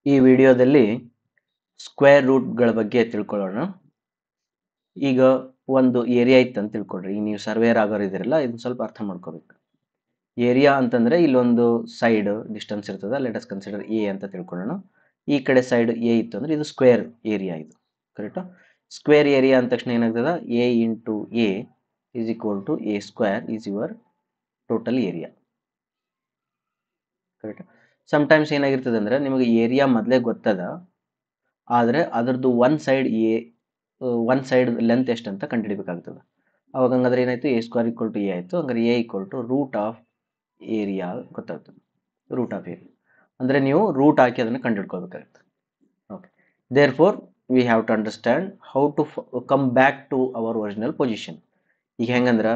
ಈ ವಿಡಿಯೋದಲ್ಲಿ ಸ್ಕ್ವೇರ್ ರೂಟ್ಗಳ ಬಗ್ಗೆ ತಿಳ್ಕೊಳ್ಳೋಣ. ಈಗ ಒಂದು ಏರಿಯಾ ಇತ್ತು ಅಂತ ತಿಳ್ಕೊಳ್ರಿ. ಈಗ ನೀವು ಸರ್ವೇರ್ ಆಗೋರು ಇದ್ದೀರಲ್ಲ, ಇದನ್ನ ಸ್ವಲ್ಪ ಅರ್ಥ ಮಾಡ್ಕೋಬೇಕು. ಏರಿಯಾ ಅಂತಂದ್ರೆ ಇಲ್ಲೊಂದು ಸೈಡ್ ಡಿಸ್ಟೆನ್ಸ್ ಇರ್ತದೆ, ಲೆಟ್ ಅಸ್ ಕನ್ಸಿಡರ್ ಎ ಅಂತ ತಿಳ್ಕೊಳ್ಳೋಣ. ಈ ಕಡೆ ಸೈಡ್ ಎ ಇತ್ತು ಅಂದ್ರೆ ಇದು ಸ್ಕ್ವೇರ್ ಏರಿಯಾ, ಇದು ಕರೆಕ್ಟಾ. ಸ್ಕ್ವೇರ್ ಏರಿಯಾ ಅಂದ ತಕ್ಷಣ ಏನಾಗ್ತದ, a into a is equal to a square is your total area, correct. Sometimes ಏನಾಗಿರ್ತದೆ ಅಂದ್ರೆ ನಿಮಗೆ ಏರಿಯಾ ಮೊದಲೇ ಗೊತ್ತದ, ಆದರೆ ಅದರದ್ದು ಒನ್ ಸೈಡ್ ಲೆಂತ್ ಎಷ್ಟು ಅಂತ ಕಂಡುಹಿಡಬೇಕಾಗ್ತದೆ. ಅವಾಗ ಹಂಗಾದ್ರೆ ಏನಾಯ್ತು, a square equal to a ಆಯಿತು. ಹಂಗಾರೆ a equal to root of area ಗೊತ್ತಾಗ್ತದೆ. ರೂಟ್ ಆಫ್ ಏರಿಯಾ ಅಂದರೆ ನೀವು ರೂಟ್ ಹಾಕಿ ಅದನ್ನು ಕಂಡುಹಿಡ್ಕೋಬೇಕಾಗುತ್ತೆ. Okay, there fore we have to understand how to come back to our original position. ಈಗ ಹೆಂಗಂದ್ರೆ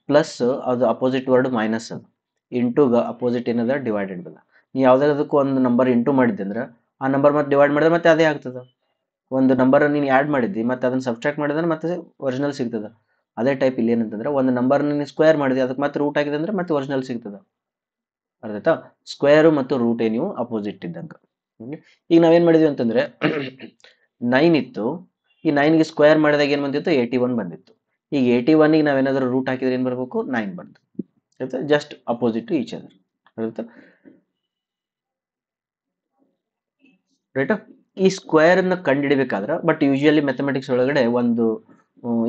ಪ್ಲಸ್ ಅದು ಅಪೋಸಿಟ್ ವರ್ಡ್ ಮೈನಸ್ ಅದು, ಇಂಟುಗ ಅಪೋಸಿಟ್ ಏನದ ಡಿವೈಡೆಡ್ ಬದ. ನೀವು ಯಾವುದಾದಕ್ಕೂ ಒಂದು ನಂಬರ್ ಇಂಟು ಮಾಡಿದ್ದೆ ಅಂದ್ರೆ ಆ ನಂಬರ್ ಮತ್ತೆ ಡಿವೈಡ್ ಮಾಡಿದ್ರೆ ಮತ್ತೆ ಅದೇ ಆಗ್ತದೆ. ಒಂದು ನಂಬರ್ ನೀನು ಆ್ಯಡ್ ಮಾಡಿದ್ದಿ ಮತ್ತೆ ಅದನ್ನು ಸಬ್ಸ್ಟ್ರಾಕ್ಟ್ ಮಾಡಿದ್ರೆ ಮತ್ತೆ ಒರಿಜಿನಲ್ ಸಿಗ್ತದೆ. ಅದೇ ಟೈಪ್ ಇಲ್ಲಿ ಏನಂತಂದ್ರೆ ಒಂದು ನಂಬರ್ ನೀನು ಸ್ಕ್ವೇರ್ ಮಾಡಿದೆ ಅದಕ್ಕೆ ಮತ್ತೆ ರೂಟ್ ಆಗಿದೆ ಅಂದ್ರೆ ಮತ್ತೆ ಒರಿಜಿನಲ್ ಸಿಗ್ತದೆ. ಅರ್ಥ? ಸ್ಕ್ವೇರು ಮತ್ತು ರೂಟೇ ನೀವು ಅಪೋಸಿಟ್ ಇದ್ದಂಗೆ. ಈಗ ನಾವೇನು ಮಾಡಿದ್ವಿ ಅಂತಂದ್ರೆ 9 ಇತ್ತು, ಈ 9ಗೆ ಸ್ಕ್ವೇರ್ ಮಾಡಿದಾಗ ಏನು ಬಂದಿತ್ತು, 81 ಬಂದಿತ್ತು. ಈಗ 81ಗೆ ನಾವೇನಾದರೂ ರೂಟ್ ಹಾಕಿದ್ರೆ ಏನು ಬರಬೇಕು, 9 ಬಂತು. ಆಯ್ತಾ, just opposite to each other. ಆಯ್ತಾ, ರೈಟ್. ಈ ಸ್ಕ್ವೇರ್ ಅನ್ನು ಕಂಡುಹಿಡಬೇಕಾದ್ರೆ ಬಟ್ ಯೂಶುವಲಿ ಮ್ಯಾಥಮೆಟಿಕ್ಸ್ ಒಳಗಡೆ ಒಂದು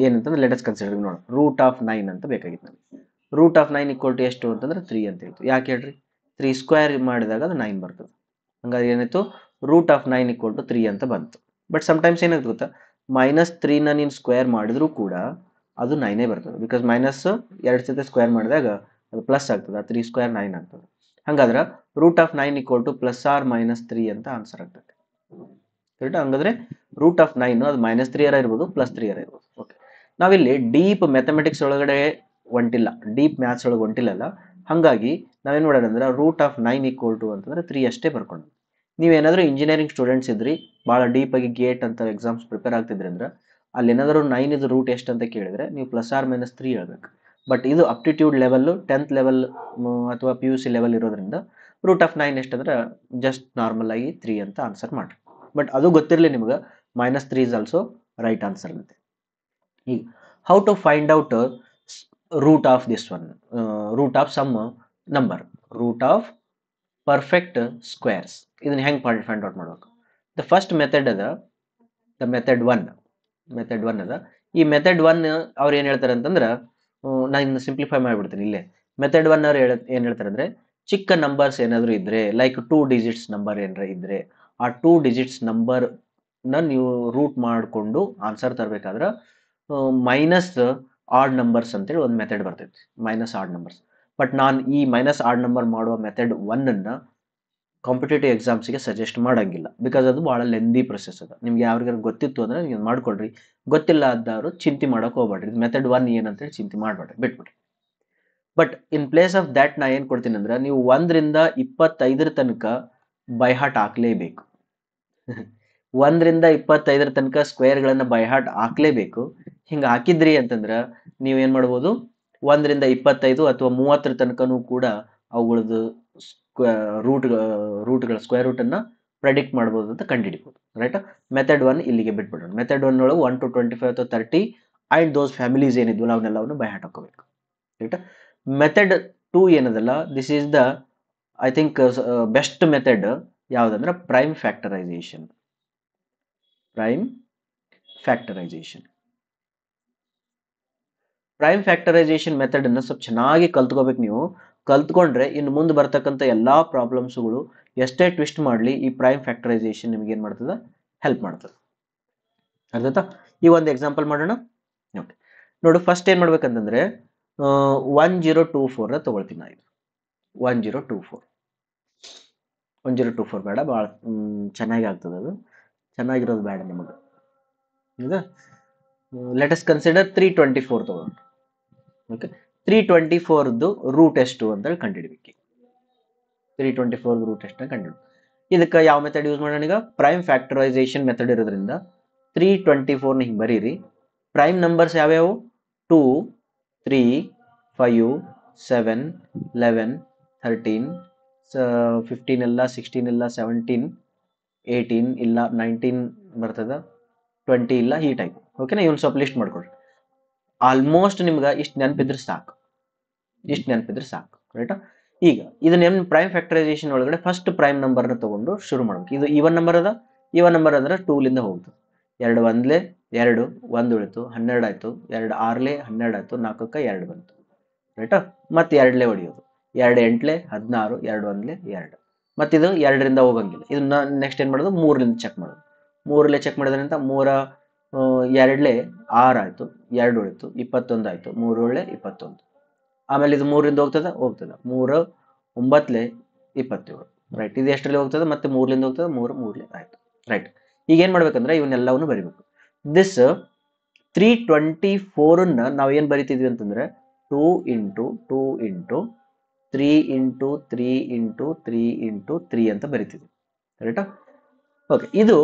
ಏನಂತಂದ್ರೆ ಲೆಟ್ ಅಸ್ ಕನ್ಸಿಡರ್ ನೋಡ, ರೂಟ್ ಆಫ್ 9 ಅಂತ ಬೇಕಾಗಿತ್ತು ನಮಗೆ. ರೂಟ್ ಆಫ್ 9 ಈಕ್ವಲ್ ಟು ಎಷ್ಟು ಅಂತಂದ್ರೆ 3 ಅಂತ ಹೇಳ್ತು. ಯಾಕೆ ಹೇಳ್ರಿ, 3 ಸ್ಕ್ವೇರ್ ಮಾಡಿದಾಗ ಅದು 9 ಬರ್ತದೆ. ಹಂಗಾದ್ರೆ ಏನಾಯ್ತು, ರೂಟ್ ಆಫ್ 9 ಈಕ್ವಲ್ ಟು 3 ಅಂತ ಬಂತು. ಬಟ್ ಸಮ್ಟೈಮ್ಸ್ ಏನಾಗುತ್ತೆ ಗೊತ್ತಾ, -3ನ ನೀನು ಸ್ಕ್ವೇರ್ ಮಾಡಿದ್ರು ಕೂಡ ಅದು 9 ಬರ್ತದೆ. ಬಿಕಾಸ್ ಮೈನಸ್ ಎರಡು ಸತಿ ಸ್ಕ್ವೇರ್ ಮಾಡಿದಾಗ ಅದು ಪ್ಲಸ್ ಆಗ್ತದೆ, 3 ಸ್ಕ್ವೇರ್ 9 ಆಗ್ತದೆ. ಹಂಗಾದ್ರೆ root of 9 equal to plus or -3 ಅಂತ ಆನ್ಸರ್ ಆಗ್ತದೆ. ಕರೆಕ್ಟ್. ಹಂಗಾದ್ರೆ ರೂಟ್ ಆಫ್ 9 ಅದು -3 ಇರ್ಬೋದು, +3 ಇರ್ಬೋದು. ಓಕೆ, ನಾವಿಲ್ಲಿ ಡೀಪ್ ಮ್ಯಾಥಮೆಟಿಕ್ಸ್ ಒಳಗಡೆ ಹೊಂಟಿಲ್ಲ, ಡೀಪ್ ಮ್ಯಾಥ್ಸ್ ಒಳಗೆ ಹೊಂಟಿಲ್ಲಲ್ಲ. ಹಾಗಾಗಿ ನಾವೇನು ಮಾಡೋಣ ಅಂದ್ರೆ ರೂಟ್ ಆಫ್ 9 ಈಕ್ವಲ್ ಟು ಅಂತಂದ್ರೆ 3 ಅಷ್ಟೇ ಬರ್ಕೊಂಡು. ನೀವೇನಾದರೂ ಇಂಜಿನಿಯರಿಂಗ್ ಸ್ಟೂಡೆಂಟ್ಸ್ ಇದ್ರಿ, ಭಾಳ ಡೀಪಾಗಿ ಗೇಟ್ ಅಂತ ಎಕ್ಸಾಮ್ಸ್ ಪ್ರಿಪೇರ್ ಆಗ್ತಿದ್ರಿ ಅಂದ್ರೆ ಅಲ್ಲಿ ಏನಾದರೂ 9 ಇದು ರೂಟ್ ಎಷ್ಟು ಅಂತ ಕೇಳಿದ್ರೆ ನೀವು +r-3 ಹೇಳ್ಬೇಕು. ಬಟ್ ಇದು ಅಪ್ಟಿಟ್ಯೂಡ್ ಲೆವೆಲ್ 10th ಲೆವೆಲ್ ಅಥವಾ PUC ಲೆವೆಲ್ ಇರೋದ್ರಿಂದ ರೂಟ್ ಆಫ್ 9 ಎಷ್ಟಂದ್ರೆ ಜಸ್ಟ್ ನಾರ್ಮಲ್ ಆಗಿ 3 ಅಂತ ಆನ್ಸರ್ ಮಾಡ್ರಿ. ಬಟ್ ಅದು ಗೊತ್ತಿರಲಿ ನಿಮ್ಗೆ, -3 ಇಸ್ ಆಲ್ಸೋ ರೈಟ್ ಆನ್ಸರ್ ಅಂತೆ. ಈಗ how to find out root of this one, root of some number, root of perfect squares. ಇದನ್ನ ಹೆಂಗೆ ಫೈಂಡ್ ಔಟ್ ಮಾಡ್ಬೇಕು? ದ ಫಸ್ಟ್ ಮೆಥಡ್ ಅದ, ದ ಮೆಥಡ್ ಒನ್ ಅದ. ಈ ಮೆಥಡ್ 1 ಅವ್ರು ಏನು ಹೇಳ್ತಾರೆ ಅಂತಂದ್ರೆ, ನಾನು ಇನ್ನು ಸಿಂಪ್ಲಿಫೈ ಮಾಡಿಬಿಡ್ತೀನಿ ಇಲ್ಲೇ. ಮೆಥಡ್ 1 ಅವ್ರು ಏನು ಹೇಳ್ತಾರೆ ಅಂದರೆ, ಚಿಕ್ಕ ನಂಬರ್ಸ್ ಏನಾದರೂ ಇದ್ದರೆ, ಲೈಕ್ 2 ಡಿಜಿಟ್ಸ್ ನಂಬರ್ ಏನಾರ ಇದ್ದರೆ, ಆ 2 ಡಿಜಿಟ್ಸ್ ನಂಬರ್ನ ನೀವು ರೂಟ್ ಮಾಡಿಕೊಂಡು ಆನ್ಸರ್ ತರಬೇಕಾದ್ರೆ ಮೈನಸ್ ಆಡ್ ನಂಬರ್ಸ್ ಅಂತೇಳಿ ಒಂದು ಮೆಥಡ್ ಬರ್ತೈತಿ, ಮೈನಸ್ ಆಡ್ ನಂಬರ್ಸ್. ಬಟ್ ನಾನು ಈ ಮೈನಸ್ ಆಡ್ ನಂಬರ್ ಮಾಡುವ ಮೆಥಡ್ 1 ಕಾಂಪಿಟೇಟಿವ್ ಎಕ್ಸಾಮ್ಸ್ಗೆ ಸಜೆಸ್ಟ್ ಮಾಡೋಂಗಿಲ್ಲ. ಬಿಕಾಸ್ ಅದು ಭಾಳ ಲೆಂದಿ ಪ್ರೊಸೆಸ್ ಅದ. ನಿಮ್ಗೆ ಯಾರಿಗಾರು ಗೊತ್ತಿತ್ತು ಅಂದರೆ ನೀವು ಮಾಡ್ಕೊಳ್ರಿ, ಗೊತ್ತಿಲ್ಲ ಆದವರು ಚಿಂತೆ ಮಾಡೋಕೆ ಹೋಗ್ಬೇಡ್ರಿ. ಮೆಥಡ್ 1 ಏನಂತೇಳಿ ಚಿಂತೆ ಮಾಡಬೇಡ್ರಿ, ಬಿಟ್ಬಿಡ್ರಿ. But in place of that ನಾ ಏನು ಕೊಡ್ತೀನಿ ಅಂದ್ರೆ, ನೀವು 1ರಿಂದ 25 ತನಕ ಬೈ ಹಾರ್ಟ್ ಹಾಕಲೇಬೇಕು. 1ರಿಂದ 25 ತನಕ ಸ್ಕ್ವೇರ್ಗಳನ್ನು ಬೈ ಹಾರ್ಟ್ ಹಾಕಲೇಬೇಕು. ಹಿಂಗೆ ಹಾಕಿದ್ರಿ ಅಂತಂದ್ರೆ ನೀವೇನು ಮಾಡ್ಬೋದು, 1ರಿಂದ 25 ಅಥವಾ 30 ತನಕನೂ ಕೂಡ ಅವುಗಳದ್ದು ರೂಟ್ಗಳ ಸ್ಕ್ವೇರ್ ರೂಟನ್ನು ಪ್ರೆಡಿಕ್ಟ್ ಮಾಡ್ಬೋದು ಅಂತ ಕಂಡುಹಿಡಿಬೋದು. ರೈಟ್. ಮೆಥಡ್ 1 ಇಲ್ಲಿಗೆ ಬಿಟ್ಬಿಡೋಣ. ಮೆಥಡ್ 1 ಒಳಗೆ 1 to 25 ಅಥವಾ 30 ಆ್ಯಂಡ್ ದೋಸ್ ಫ್ಯಾಮಿಲೀಸ್ ಏನಿದ್ವಲ್ಲ ಅವನ್ನೆಲ್ಲವನ್ನು ಬೈ ಹಾರ್ಟ್ ಹಾಕೋಬೇಕು. ರೈಟ್. ಮೆಥಡ್ 2 ಏನದಲ್ಲ, this is the I think best method. ಯಾವುದಂದ್ರೆ prime factorisation. Prime factorisation prime factorisation method ಅನ್ನು ಸ್ವಲ್ಪ ಚೆನ್ನಾಗಿ ಕಲ್ತ್ಕೋಬೇಕು. ನೀವು ಕಲ್ತ್ಕೊಂಡ್ರೆ ಇನ್ನು ಮುಂದೆ ಬರ್ತಕ್ಕಂಥ ಎಲ್ಲಾ ಪ್ರಾಬ್ಲಮ್ಸ್ಗಳು ಎಷ್ಟೇ ಟ್ವಿಸ್ಟ್ ಮಾಡಲಿ ಈ ಪ್ರೈಮ್ ಫ್ಯಾಕ್ಟರೈಸೇಷನ್ ನಿಮ್ಗೆ ಏನು ಮಾಡ್ತದೆ, ಹೆಲ್ಪ್ ಮಾಡ್ತದೆ. ಅರ್ಥ? ಈ ಒಂದು ಎಕ್ಸಾಂಪಲ್ ಮಾಡೋಣ. ಓಕೆ, ನೋಡು, ಫಸ್ಟ್ ಏನು ಮಾಡ್ಬೇಕಂತಂದ್ರೆ 1024 ತಗೊಳ್ತೀನಿ ನಾನು. 1024 ಬೇಡ, ಭಾಳ ಚೆನ್ನಾಗಿ ಆಗ್ತದೆ ಅದು. ಚೆನ್ನಾಗಿರೋದು ಬೇಡ ನಿಮಗೆ. ಹೌದಾ? ಲೆಟ್ ಅಸ್ ಕನ್ಸಿಡರ್ 324 ತಗೊಳ್ಳೋಣ. ಓಕೆ, 324ದು ರೂಟ್ ಎಷ್ಟು ಅಂತ ಕಂಡುಹಿಡಬೇಕು. 324 ರೂಟ್ ಎಷ್ಟು ಕಂಡುಹಿಡಿದು ಇದಕ್ಕೆ ಯಾವ ಮೆಥಡ್ ಯೂಸ್ ಮಾಡೋಣ? ಈಗ ಪ್ರೈಮ್ ಫ್ಯಾಕ್ಟರೈಸೇಷನ್ ಮೆಥಡ್ ಇರೋದ್ರಿಂದ 324ನ ಹಿಂಗೆ ಬರೀರಿ. ಪ್ರೈಮ್ ನಂಬರ್ಸ್ ಯಾವ್ಯಾವು? 2, 3, 5, 7, 11, 13, 15 ಇಲ್ಲ, 16 ಇಲ್ಲ, 17, 18 ಇಲ್ಲ 19 ಬರ್ತದ 20 ಇಲ್ಲ ಈ ಟೈಪ್ ಓಕೆನಾ ಇವನ್ ಸ್ವಲ್ಪ ಲಿಸ್ಟ್ ಮಾಡ್ಕೊಡ್ರಿ ಆಲ್ಮೋಸ್ಟ್ ನಿಮ್ಗೆ ಇಷ್ಟು ನೆನಪಿದ್ರೆ ಸಾಕು ರೈಟಾ ಈಗ ಇದನ್ನ ಪ್ರೈಮ್ ಫ್ಯಾಕ್ಟರೈಸೇಷನ್ ಒಳಗಡೆ ಫಸ್ಟ್ ಪ್ರೈಮ್ ನಂಬರ್ನ ತಗೊಂಡು ಶುರು ಮಾಡ್ಬೇಕು ಇದು ಈವನ್ ನಂಬರ್ ಅದ ಈವನ್ ನಂಬರ್ ಅಂದ್ರೆ 2 ಲಿಂದ ಹೋಗ್ತದೆ 2 ಒಂದ್ಲೆ 2 1 ಉಳಿತು 12 ಆಯ್ತು 2 ಆರ್ಲೆ 12 ಆಯ್ತು 4ಕ್ಕೆ 2 ಬಂತು ರೈಟಾ ಮತ್ತೆ 2ಲೆ ಹೊಡಿಯೋದು 2 ಎಂಟ್ಲೆ 16 2 ಒಂದ್ಲೆ 2 ಮತ್ತೆ ಇದು 2ರಿಂದ ಹೋಗಂಗಿಲ್ಲ ಇದನ್ನ ನೆಕ್ಸ್ಟ್ ಏನ್ ಮಾಡೋದು 3ಲಿಂದ ಚೆಕ್ ಮಾಡೋದು 3ಲೆ ಚೆಕ್ ಮಾಡಿದ್ರಂತ 2ಲೆ 6 ಆಯ್ತು 2 ಉಳಿತು 21 ಆಯ್ತು 3 ಒಳ್ಳೆ 21 ಆಮೇಲೆ ಇದು 3ರಿಂದ ಹೋಗ್ತದ 3 9ಲೆ 27 ರೈಟ್ ಇದು ಎಷ್ಟರಲ್ಲಿ ಹೋಗ್ತದೆ ಮತ್ತೆ 3ಲಿಂದ ಹೋಗ್ತದೆ 3 ಆಯ್ತು ರೈಟ್ ಈಗ ಏನ್ ಮಾಡ್ಬೇಕಂದ್ರೆ ಇವನ್ನೆಲ್ಲವನ್ನು ಬರಿಬೇಕು ದಿಸ್ 324 ಅನ್ನ ನಾವು ಏನ್ ಬರಿತಿದ್ವಿ ಅಂತಂದ್ರೆ 2 into 2 into 3 into 3 into 3 into 3 ಅಂತ ಬರಿತಿದ್ವಿ ರೈಟಾ ಓಕೆ ಇದು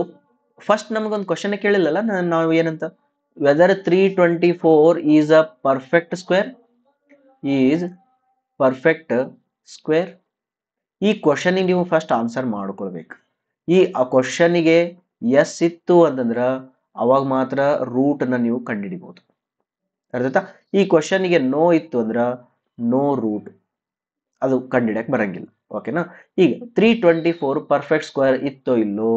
ಫಸ್ಟ್ ನಮಗೊಂದು ಕ್ವಶನ್ ಕೇಳಿಲ್ಲಲ್ಲ ನಾವು ಏನಂತ whether 324 is a perfect square is perfect square ಈ ಕ್ವಶನ್ ನೀವು ಫಸ್ಟ್ ಆನ್ಸರ್ ಮಾಡ್ಕೊಳ್ಬೇಕು ಈ ಕ್ವಶನ್ಗೆ ಎಸ್ ಇತ್ತು ಅಂತಂದ್ರ ಅವಾಗ ಮಾತ್ರ ರೂಟ್ ನ ನೀವು ಕಂಡುಹಿಡಿಬಹುದು ಅರ್ಥ ಈ ಕ್ವಶನ್ಗೆ ನೋ ಇತ್ತು ಅಂದ್ರ ನೋ ರೂಟ್ ಅದು ಕಂಡುಹಿಡಿಯಕ್ ಬರಂಗಿಲ್ಲ ಓಕೆನಾ ಈಗ 324 ಪರ್ಫೆಕ್ಟ್ ಸ್ಕ್ವೇರ್ ಇತ್ತೋ ಇಲ್ಲೋ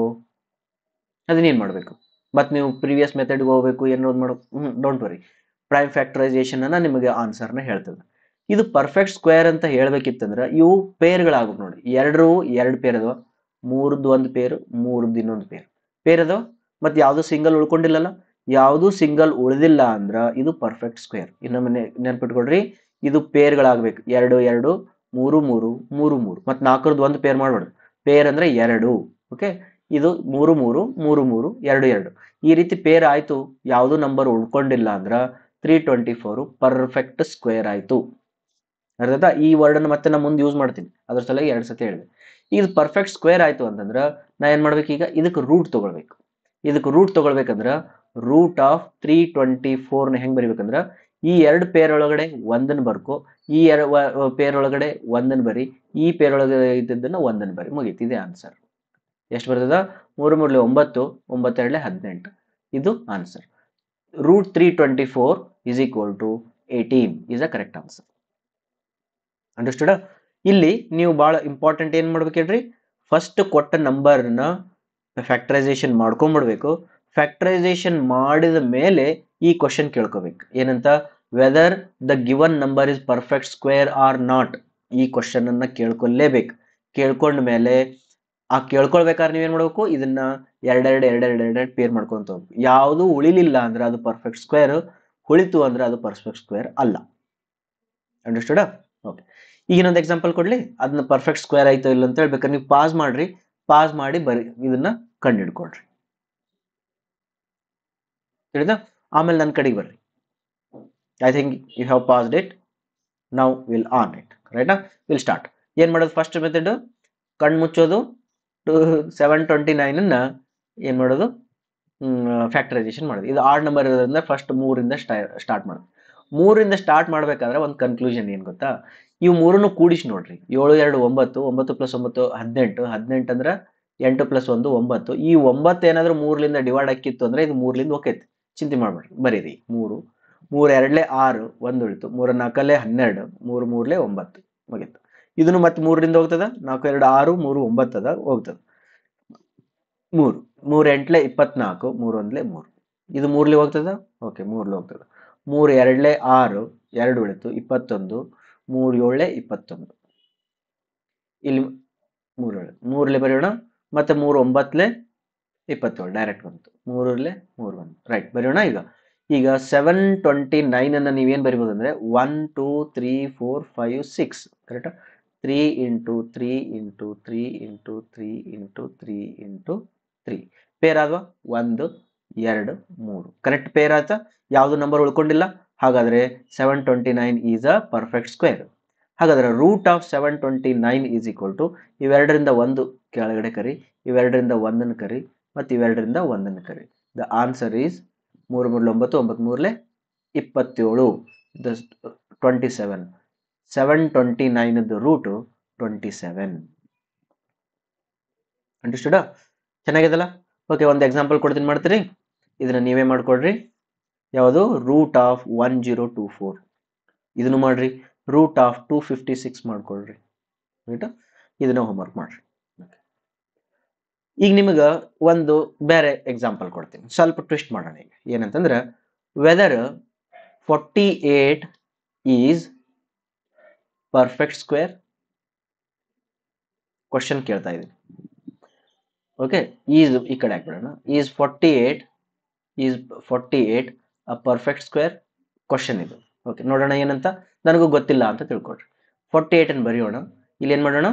ಅದನ್ನೇನ್ ಮಾಡ್ಬೇಕು ಮತ್ತೆ ನೀವು ಪ್ರೀವಿಯಸ್ ಮೆಥಡ್ಗೆ ಹೋಗ್ಬೇಕು ಏನೋದು ಮಾಡೋ ಡೋಂಟ್ ವರಿ ಪ್ರೈಮ್ ಫ್ಯಾಕ್ಟರೈಸೇಷನ್ ಅನ್ನ ನಿಮಗೆ ಆನ್ಸರ್ನ ಹೇಳ್ತದೆ ಇದು ಪರ್ಫೆಕ್ಟ್ ಸ್ಕ್ವೇರ್ ಅಂತ ಹೇಳ್ಬೇಕಿತ್ತಂದ್ರ ಇವು ಪೇರ್ಗಳಾಗ್ಬೇಕು ನೋಡಿ ಎರಡು ಪೇರ್ ಅದಾವ 3ದು ಒಂದು ಪೇರ್ 3ದು ಇನ್ನೊಂದು ಪೇರ್ ಅದಾವ ಮತ್ತೆ ಯಾವ್ದು ಸಿಂಗಲ್ ಉಳ್ಕೊಂಡಿಲ್ಲಲ್ಲ ಯಾವ್ದು ಸಿಂಗಲ್ ಉಳಿದಿಲ್ಲ ಅಂದ್ರ ಇದು ಪರ್ಫೆಕ್ಟ್ ಸ್ಕ್ವೇರ್ ಇನ್ನೊಮ್ಮೆ ನೆನ್ಪಿಟ್ಕೊಡ್ರಿ ಇದು ಪೇರ್ಗಳಾಗ್ಬೇಕು 2 2 3 3 3 3 ಮತ್ತೆ 4ರದ್ದು ಒಂದು ಪೇರ್ ಮಾಡ್ಬಾರ್ದು ಪೇರ್ ಅಂದ್ರೆ 2 ಓಕೆ ಇದು 3 3 3 3 2 2 ಈ ರೀತಿ ಪೇರ್ ಆಯ್ತು ಯಾವ್ದು ನಂಬರ್ ಉಳ್ಕೊಂಡಿಲ್ಲ ಅಂದ್ರ 324 ಪರ್ಫೆಕ್ಟ್ ಸ್ಕ್ವೇರ್ ಆಯ್ತು ಅರ್ಥ ಈ ವರ್ಡ್ ಅನ್ನು ಮತ್ತೆ ನಾ ಮುಂದೆ ಯೂಸ್ ಮಾಡ್ತೀನಿ ಅದ್ರ ಸಲುವಾಗಿ 2 ಸತಿ ಹೇಳಿದೆ ಇದು ಪರ್ಫೆಕ್ಟ್ ಸ್ಕ್ವೇರ್ ಆಯ್ತು ಅಂತಂದ್ರ ನಾ ಏನ್ ಮಾಡ್ಬೇಕು ಈಗ ಇದಕ್ಕೆ ರೂಟ್ ತಗೊಳ್ಬೇಕು ಇದಕ್ಕೆ ರೂಟ್ ತಗೊಳ್ಬೇಕಂದ್ರ ರೂಟ್ ಆಫ್ 324 ನ ಹೆಂಗ್ ಬರಿಬೇಕಂದ್ರ ಈ 2 ಪೇರ್ ಒಳಗಡೆ ಒಂದನ್ನು ಬರ್ಕೋ ಈ ಪೇರ್ ಒಳಗಡೆ ಒಂದನ್ನು ಬರಿ ಈ ಪೇರ್ ಒಳಗಡೆ ಇದ್ದದನ್ನ ಒಂದನ್ನು ಬರಿ ಮುಗೀತು ಇದೇ ಆನ್ಸರ್ ಎಷ್ಟು ಬರ್ತದ 3 3 9 9 2 18 ಇದು answer root 324 is equal to 18 is a correct answer understood ಇಲ್ಲಿ ನೀವು ಬಹಳ ಇಂಪಾರ್ಟೆಂಟ್ ಏನ್ ಮಾಡ್ಬೇಕು ಹೇಳ್ರಿ ಫಸ್ಟ್ ಕೊಟ್ಟ ನಂಬರ್ನ ಫ್ಯಾಕ್ಟರೈಸೇಷನ್ ಮಾಡ್ಕೊಂಡ್ಬಿಡ್ಬೇಕು ಫ್ಯಾಕ್ಟರೈಸೇಷನ್ ಮಾಡಿದ ಮೇಲೆ ಈ ಕ್ವಶನ್ ಕೇಳ್ಕೋಬೇಕು ಏನಂತ whether the given number is perfect square or not ಈ ಕ್ವಶನ್ ಅನ್ನ ಕೇಳ್ಕೊಳ್ಳೇಬೇಕು ಕೇಳ್ಕೊಂಡ ಮೇಲೆ ಆ ಕೇಳ್ಕೊಳ್ಬೇಕಾದ್ರೆ ನೀವೇನ್ ಮಾಡ್ಬೇಕು ಇದನ್ನ ಎರಡೆರಡು ಪೇರ್ ಮಾಡ್ಕೊಂತ ಹೋಗ್ಬೇಕು ಯಾವುದು ಉಳಿಲಿಲ್ಲ ಅಂದ್ರೆ ಅದು ಪರ್ಫೆಕ್ಟ್ ಸ್ಕ್ವೇರ್ ಉಳಿತು ಅಂದ್ರೆ ಅದು ಪರ್ಫೆಕ್ಟ್ ಸ್ಕ್ವೇರ್ ಅಲ್ಲ ಅಂಡರ್ಸ್ಟುಡ್ ಓಕೆ ಈಗ ಇನ್ನೊಂದು ಎಕ್ಸಾಂಪಲ್ ಕೊಡ್ಲಿ ಅದನ್ನ ಪರ್ಫೆಕ್ಟ್ ಸ್ಕ್ವೇರ್ ಆಯ್ತೋ ಇಲ್ಲ ಅಂತ ಹೇಳ್ಬೇಕಾದ್ರೆ ನೀವು ಪಾಸ್ ಮಾಡ್ರಿ ಪಾಸ್ ಮಾಡಿ ಬರಿ ಇದನ್ನ ಕಂಡುಹಿಡ್ಕೊಳ್ರಿ ತಿಳಿದ ಆಮೇಲೆ ನನ್ನ ಕಡೆಗೆ ಬರ್ರಿ I think you have passed it now will on it right will start ಏನ್ ಮಾಡೋದು ಫಸ್ಟ್ ಮೆಥಡ್ ಕಣ್ಣು ಮುಚ್ಚೋದು 729 ಅನ್ನ ಏನ್ ಮಾಡೋದು ಫ್ಯಾಕ್ಟರೈಸೇಷನ್ ಮಾಡೋದು ಇದು ಆಡ್ ನಂಬರ್ ಇರೋದ್ರಿಂದ ಫಸ್ಟ್ 3ರಿಂದ ಸ್ಟಾರ್ಟ್ ಮಾಡೋದು 3ರಿಂದ ಸ್ಟಾರ್ಟ್ ಮಾಡ್ಬೇಕಾದ್ರೆ ಒಂದು ಕನ್ಕ್ಲೂಷನ್ ಏನ್ ಗೊತ್ತಾ ಇವು ಮೂರನ್ನು ಕೂಡಿಸಿ ನೋಡ್ರಿ 7 2 9 9 ಪ್ಲಸ್ 9 18 18 ಅಂದ್ರೆ 8 ಪ್ಲಸ್ 1 9 ಈ 9 ಏನಾದ್ರೂ 3ರಿಂದ ಡಿವೈಡ್ ಆಕಿತ್ತು ಅಂದ್ರೆ ಇದು 3ಲಿಂದ ಹೋಗೈತಿ ಚಿಂತೆ ಮಾಡ್ಬೇಡ್ರಿ ಬರೀರಿ 3 3 2 6 1 ಉಳಿತು 3 4 12 3 3 9 ಮುಗೀತು ಇದನ್ನು ಮತ್ತೆ 3ರಿಂದ ಹೋಗ್ತದ 4 2 6 3 9 ಅದ ಹೋಗ್ತದ 3 3 8 24 3 1 3 ಇದು 3ಲಿ ಹೋಗ್ತದ ಓಕೆ 3ಲಿ ಹೋಗ್ತದ 3 2 6 2 ಉಳಿತು 21 3 7 21 ಇಲ್ಲಿ 3ಲಿ ಬರೆಯೋಣ ಮತ್ತೆ 3 9 27 ಡೈರೆಕ್ಟ್ ಬಂತು 3ರಲ್ಲಿ 3 ಬಂತು ರೈಟ್ ಬರೆಯೋಣ ಈಗ 729 ಅನ್ನ ನೀವೇನ್ ಬರಿಬಹುದು ಅಂದ್ರೆ 1 2 3 4 5 6 ಕರೆಕ್ಟಾ 3 into 3 into 3 into 3 into 3 into 3 pair ಆದ್ವಾ 1 2 3 ಕರೆಕ್ಟ್ ಪೇರ್ ಆಯ್ತಾ ಯಾವ್ದು ನಂಬರ್ ಉಳ್ಕೊಂಡಿಲ್ಲ ಹಾಗಾದ್ರೆ 729 ಈಸ್ ಅ ಪರ್ಫೆಕ್ಟ್ ಸ್ಕ್ವೇರ್ ಹಾಗಾದ್ರೆ root of 729 is equal to ಇವೆರಡರಿಂದ ಒಂದು ಕೆಳಗಡೆ ಕರಿ ಇವೆರಡರಿಂದ ಒಂದನ್ನು ಕರಿ ಮತ್ತೆ ಇವೆರಡರಿಂದ ಒಂದನ್ನು ಕರಿ the answer is 3 3 9 9 3 27 27 729 root 27 understood ಚೆನ್ನಾಗಿದಲ್ಲ? ಓಕೆ, ಒಂದು ಎಕ್ಸಾಂಪಲ್ ಕೊಡ್ತೀನಿ, ಮಾಡ್ತೀರಿ? ಇದನ್ನ ನೀವೇ ಮಾಡ್ಕೊಡ್ರಿ. ಯಾವುದು? Root of 1024. ಇದನ್ನು ಮಾಡ್ರಿ. ರೂಟ್ ಆಫ್ 256 ಮಾಡ್ಕೊಳ್ರಿ. ರೈಟ್? ಇದನ್ನ ಹೋಮ್ವರ್ಕ್ ಮಾಡ್ರಿ. ಈಗ ನಿಮಗೆ ಒಂದು ಬೇರೆ ಎಕ್ಸಾಂಪಲ್ ಕೊಡ್ತೀನಿ, ಸ್ವಲ್ಪ ಟ್ವಿಸ್ಟ್ ಮಾಡೋಣ. ಈಗ ಏನಂತಂದ್ರೆ, whether 48 is perfect square? Question ಕೇಳ್ತಾ ಇದ್ದೀನಿ. ಓಕೆ, ಈಸ್ ಈ ಕಡೆ ಹಾಕ್ಬಿಡೋಣ. Is 48 a perfect square? Question ಇದು. ಓಕೆ, ನೋಡೋಣ ಏನಂತ. ನನಗೂ ಗೊತ್ತಿಲ್ಲ ಅಂತ ತಿಳ್ಕೊಡ್ರಿ. 48 ಅನ್ನು ಬರೆಯೋಣ. ಇಲ್ಲಿ ಏನ್ ಮಾಡೋಣ?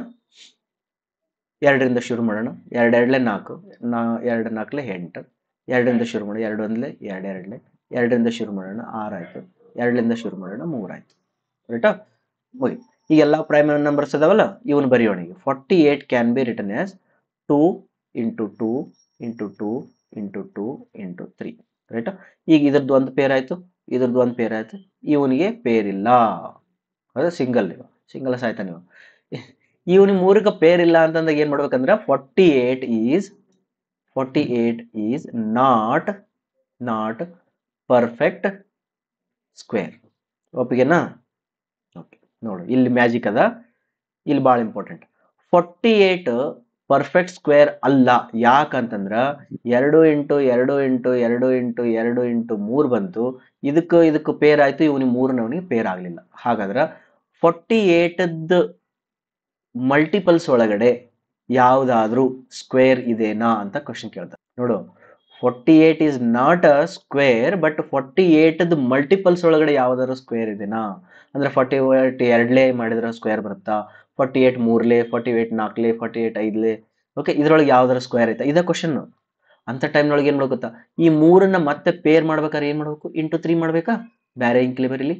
2ರಿಂದ ಶುರು ಮಾಡೋಣ. 2 2 4, 2 4 8. 2ರಿಂದ ಶುರು ಮಾಡಿ. 2 1 2 2, 2ರಿಂದ ಶುರು ಮಾಡೋಣ. 6 ಆಯ್ತು. 2ರಿಂದ ಶುರು ಮಾಡೋಣ. 3 ಆಯ್ತು. ರೈಟಾ? ಮುಗಿ. ಈಗ ಎಲ್ಲ ಪ್ರೈಮ್ ನಂಬರ್ಸ್ ಅದಾವಲ್ಲ, ಇವನು ಬರೆಯೋಣ. ಈಗ 48 can be written as 2 into 2 into 2 into 2 into 3. ರೈಟಾ? ಈಗ ಇದ್ರದ್ದು ಒಂದು ಪೇರ್ ಆಯ್ತು, ಇದ್ರದ್ದು ಒಂದು ಪೇರ್ ಆಯ್ತು. ಇವನಿಗೆ ಪೇರ್ ಇಲ್ಲ, ಅದು ಸಿಂಗಲ್. ಸಿಂಗಲ್ ಆಯ್ತಾ ನೀವು? ಇವನಿಗೆ ಮೂರಕ್ಕೆ ಪೇರ್ ಇಲ್ಲ ಅಂತಂದಾಗ ಏನ್ ಮಾಡ್ಬೇಕಂದ್ರೆ 48 ಈಸ್ ನಾಟ್ ಪರ್ಫೆಕ್ಟ್ ಸ್ಕ್ವೇರ್. ಒಪ್ಪಿಗೆನಾ? ಓಕೆ, ನೋಡು ಇಲ್ಲಿ ಮ್ಯಾಜಿಕ್ ಅದ. ಇಲ್ಲಿ ಬಹಳ ಇಂಪಾರ್ಟೆಂಟ್. 48 ಪರ್ಫೆಕ್ಟ್ ಸ್ಕ್ವೇರ್ ಅಲ್ಲ. ಯಾಕಂತಂದ್ರ 2 ಇಂಟು 2 ಇಂಟು 2 ಇಂಟು 2 ಇಂಟು 3 ಬಂತು. ಇದಕ್ಕೂ ಪೇರ್ ಆಯ್ತು, ಇವನಿಗೆ 3ನವನಿಗೆ ಪೇರ್ ಆಗ್ಲಿಲ್ಲ. ಹಾಗಾದ್ರ 48ದ ಮಲ್ಟಿಪಲ್ಸ್ ಒಳಗಡೆ ಯಾವ್ದಾದ್ರೂ ಸ್ಕ್ವೇರ್ ಇದೆನಾ ಅಂತ ಕ್ವಶನ್ ಕೇಳ್ತಾರೆ. ನೋಡು, 48 is not a square, but 48ದ ಮಲ್ಟಿಪಲ್ಸ್ ಒಳಗಡೆ ಯಾವ್ದಾದ್ರು ಸ್ಕ್ವೇರ್ ಇದೆನಾ ಅಂದ್ರೆ 48 2ಲೇ ಮಾಡಿದ್ರೆ ಸ್ಕ್ವೇರ್ ಬರುತ್ತಾ, 48 3ಲೇ, 48 4ಲೇ, 48 5ಲೇ. ಓಕೆ, ಇದ್ರೊಳಗೆ ಯಾವ್ದಾದ್ರು ಸ್ಕ್ವೇರ್ ಐತಾ? ಇದ ಕ್ವಶನ್. ಅಂತ ಟೈಮ್ನೊಳಗೆ ಏನ್ ಮಾಡ್ಬೇಕಂತ, ಈ 3ನ್ನ ಮತ್ತೆ ಪೇರ್ ಮಾಡ್ಬೇಕಾದ್ರೆ ಏನ್ ಮಾಡ್ಬೇಕು? ಇಂಟು 3 ಮಾಡ್ಬೇಕಾ? ಬೇರೆ ಇಂಕ್ಲಿ ಬರೀಲಿ.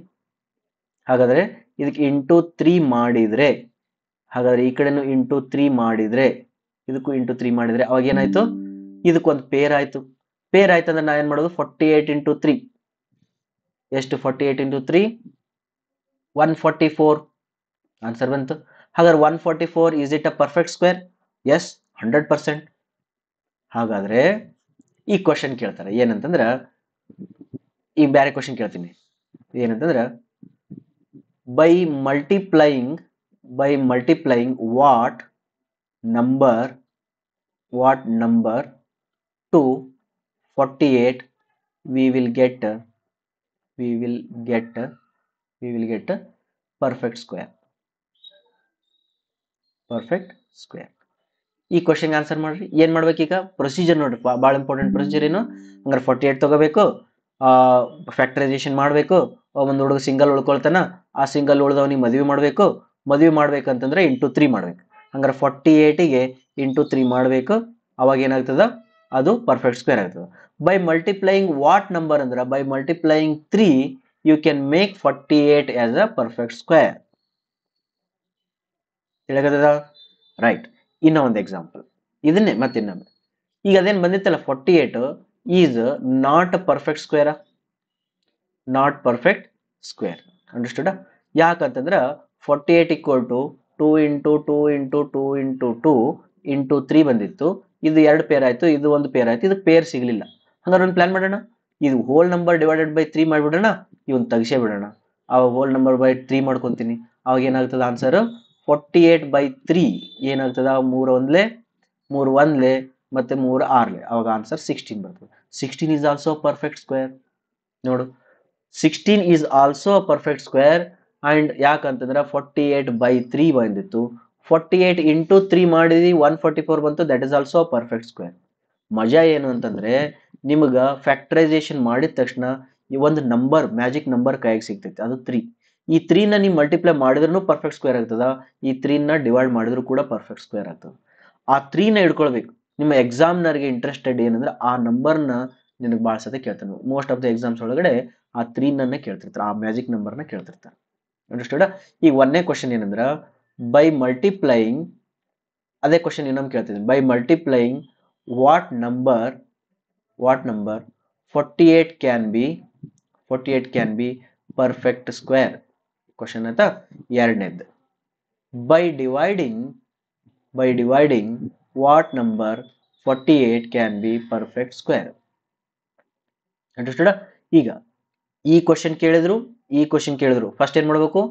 ಹಾಗಾದ್ರೆ ಇದಕ್ಕೆ ಇಂಟು 3 ಮಾಡಿದ್ರೆ, ಹಾಗಾದ್ರೆ ಈ ಕಡೆನು ಇಂಟು 3 ಮಾಡಿದ್ರೆ, ಇದಕ್ಕೂ ಇಂಟು 3 ಮಾಡಿದ್ರೆ ಅವಾಗ ಏನಾಯ್ತು? ಇದಕ್ಕೊಂದು ಪೇರ್ ಆಯ್ತು. ಪೇರ್ ಆಯ್ತು ಅಂದ್ರೆ ನಾ ಏನ್ ಮಾಡೋದು? 48 ಇಂಟು 3 ಎಷ್ಟು? 48 ಇಂಟು 3 144. ಆನ್ಸರ್ ಬಂತು. ಹಾಗಾದ್ರೆ 144 is it a perfect square? Yes, 100%. ಹಾಗಾದ್ರೆ ಈ ಕ್ವಶನ್ ಕೇಳ್ತಾರೆ ಏನಂತಂದ್ರ, ಈ ಬೇರೆ ಕ್ವಶನ್ ಕೇಳ್ತೀನಿ. ಏನಂತಂದ್ರ, by multiplying what number to 48 we will get perfect square. ಈ ಕ್ವಶನ್ ಆನ್ಸರ್ ಮಾಡ್ರಿ. ಏನ್ ಮಾಡ್ಬೇಕೀಗ? ಪ್ರೊಸೀಜರ್ ನೋಡ್ರಿ, ಬಹಳ ಇಂಪಾರ್ಟೆಂಟ್ ಪ್ರೊಸೀಜರ್. ಏನು ಹಂಗಾರೆ 48 ತಗೋಬೇಕು, ಫ್ಯಾಕ್ಟರೈಸೇಷನ್ ಮಾಡಬೇಕು. ಒಂದು ಹುಡುಗ ಸಿಂಗಲ್ ಉಳ್ಕೊಳ್ತಾನ, ಆ ಸಿಂಗಲ್ ಉಳ್ದವನಿಗೆ ಮದುವೆ ಮಾಡ್ಬೇಕಂತಂದ್ರೆ ಇಂಟು 3 ಮಾಡ್ಬೇಕು. ಹಂಗಾರೆ 48ಗೆ ಇಂಟು 3 ಮಾಡ್ಬೇಕು. ಅವಾಗ ಏನಾಗ್ತದ? ಅದು ಪರ್ಫೆಕ್ಟ್ ಸ್ಕ್ವೇರ್ ಆಗ್ತದೆ. ಬೈ ಮಲ್ಟಿಪ್ಲೈಯಿಂಗ್ ವಾಟ್ ನಂಬರ್ ಅಂದ್ರೆ, by multiplying 3 you can make 48 as a perfect square. ತಿಳಿಯಕತ್ತದ? ರೈಟ್. ಇನ್ನ ಒಂದು ಎಕ್ಸಾಂಪಲ್ ಇದನ್ನೇ ಮತ್ತಿನ್ನೊಮ್ಮೆ. ಈಗ ಅದೇನ್ ಬಂದಿತ್ತಲ್ಲ, 48 is not perfect square. Understood? ಯಾಕಂತಂದ್ರ 48 equal to 2 into 2 into 2 into 2 into 3 ಬಂದಿತ್ತು. ಇದು 2 ಪೇರ್ ಆಯ್ತು, ಇದು ಒಂದು ಪೇರ್ ಆಯ್ತು, ಇದು ಪೇರ್ ಸಿಗ್ಲಿಲ್ಲ. ಹಂಗಾರೆ ಒಂದು ಪ್ಲಾನ್ ಮಾಡೋಣ. ಇದು ಹೋಲ್ ನಂಬರ್ ಡಿವೈಡೆಡ್ ಬೈ 3 ಮಾಡ್ಬಿಡೋಣ, ಇವನ್ ತೆಗಿಸೇ ಬಿಡೋಣ. ಅವಾಗ ಹೋಲ್ ನಂಬರ್ ಬೈ 3 ಮಾಡ್ಕೊಂತೀನಿ. ಅವಾಗ ಏನಾಗ್ತದ ಆನ್ಸರ್? 48/3 ಏನಾಗ್ತದ? 3 1ಲೇ ಮತ್ತೆ 3 6ಲೇ. ಅವಾಗ ಆನ್ಸರ್ 16 ಬರ್ತದೆ. 16 ಈಸ್ ಆಲ್ಸೋ ಪರ್ಫೆಕ್ಟ್ ಸ್ಕ್ವೇರ್. ನೋಡು, 16 is also perfect square. And ಯಾಕಂತಂದ್ರೆ 48/3 ಬಂದಿತ್ತು. 48 ಇಂಟು 3 ಮಾಡಿದ್ವಿ, 144 ಬಂತು. That is also perfect square. ಮಜಾ ಏನು ಅಂತಂದ್ರೆ, ನಿಮ್ಗ ಫ್ಯಾಕ್ಟರೈಸೇಷನ್ ಮಾಡಿದ ತಕ್ಷಣ ಈ ಒಂದು ನಂಬರ್, ಮ್ಯಾಜಿಕ್ ನಂಬರ್ ಕೈಯಾಗಿ ಸಿಗ್ತೈತಿ, ಅದು 3. ಈ 3ನ ನೀವು ಮಲ್ಟಿಪ್ಲೈ ಮಾಡಿದ್ರೂ ಪರ್ಫೆಕ್ಟ್ ಸ್ಕ್ವೇರ್ ಆಗ್ತದ. ಈ 3ನ ಡಿವೈಡ್ ಮಾಡಿದ್ರು ಕೂಡ ಪರ್ಫೆಕ್ಟ್ ಸ್ಕ್ವೇರ್ ಆಗ್ತದ. ಆ 3ನ ಹಿಡ್ಕೊಳ್ಬೇಕು. ನಿಮ್ಮ ಎಕ್ಸಾಮ್ನರ್ಗೆ ಇಂಟ್ರೆಸ್ಟೆಡ್ ಏನಂದ್ರೆ ಆ ನಂಬರ್ನ ನಿನಗೆ ಭಾಳ ಸತಿ ಕೇಳ್ತಾನೆ. ಮೋಸ್ಟ್ ಆಫ್ ದ ಎಕ್ಸಾಮ್ಸ್ ಒಳಗಡೆ ಆ 3 ಕೇಳ್ತಿರ್ತಾರೆ, ಆ ಮ್ಯಾಜಿಕ್ ನಂಬರ್ನ ಕೇಳ್ತಿರ್ತಾರೆ. ಅಂಡರ್ಸ್ಟುಡ್? ಈಗ ಒಂದನೇ ಕ್ವಶನ್ ಏನಂದ್ರ, ಬೈ ಮಲ್ಟಿಪ್ಲೈಯಿಂಗ್, ಅದೇ ಕ್ವಶನ್ ಇನ್ನೊಮ್ಮೆ ಕೇಳ್ತಿದ್ದೀನಿ. By multiplying what number 48 can be perfect square. Question ಆಯ್ತಾ? ಎರಡನೇದ್ದು, by dividing what number 48 can be perfect square. Understood? ಈಗ ಈ ಕ್ವಶನ್ ಕೇಳಿದ್ರು ಫಸ್ಟ್ ಏನ್ ಮಾಡ್ಬೇಕು,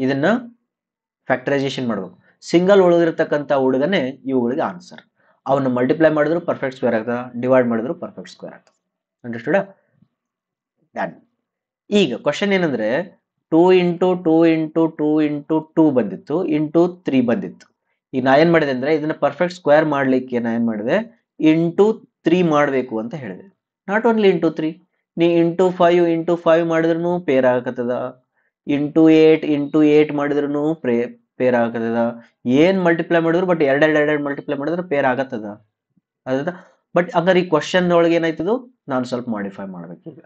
ಇದನ್ನ ಫ್ಯಾಕ್ಟರೈಸೇಷನ್ ಮಾಡ್ಬೇಕು. ಸಿಂಗಲ್ ಉಳಿದಿರತಕ್ಕಂಥ ಹುಡುಗನೇ ಇವುಗಳಿಗೆ ಆನ್ಸರ್. ಅವನ್ನ ಮಲ್ಟಿಪ್ಲೈ ಮಾಡಿದ್ರು ಪರ್ಫೆಕ್ಟ್ ಸ್ಕ್ವೇರ್ ಆಗ್ತದೆ, ಡಿವೈಡ್ ಮಾಡಿದ್ರು ಪರ್ಫೆಕ್ಟ್ ಸ್ಕ್ವೇರ್ ಆಗ್ತದೆ. ಅಂಡರ್ಸ್ಟುಡ್? ಈಗ ಕ್ವಶನ್ ಏನಂದ್ರೆ 2 ಇಂಟು 2 ಇಂಟು 2 ಇಂಟು 2 ಬಂದಿತ್ತು, ಇಂಟು 3 ಬಂದಿತ್ತು. ಈಗ ನಾ ಏನ್ ಮಾಡಿದೆ ಅಂದ್ರೆ ಇದನ್ನ ಪರ್ಫೆಕ್ಟ್ ಸ್ಕ್ವೇರ್ ಮಾಡ್ಲಿಕ್ಕೆ ನಾ ಏನ್ ಮಾಡಿದೆ, ಇಂಟು 3 ಮಾಡಬೇಕು ಅಂತ ಹೇಳಿದೆ. ನಾಟ್ ಓನ್ಲಿ ಇಂಟು 3, ನೀ ಇಂಟು 5 ಮಾಡಿದ್ರು ಪೇರ್ ಆಗತ್ತದ, ಇಂಟು 8 ಮಾಡಿದ್ರು ಪೇರ್ ಆಗತ್ತದ. ಏನ್ ಮಲ್ಟಿಪ್ಲೈ ಮಾಡಿದ್ರು ಬಟ್ ಎರಡು ಮಲ್ಟಿಪ್ಲೈ ಮಾಡಿದ್ರೆ ಪೇರ್ ಆಗತ್ತದ. ಅದ ಬಟ್ ಹಂಗಾರೆ ಈ ಕ್ವಶನ್ ಒಳಗೆ ಏನಾಯ್ತದು, ನಾನು ಸ್ವಲ್ಪ ಮಾಡಿಫೈ ಮಾಡ್ಬೇಕು. ಈಗ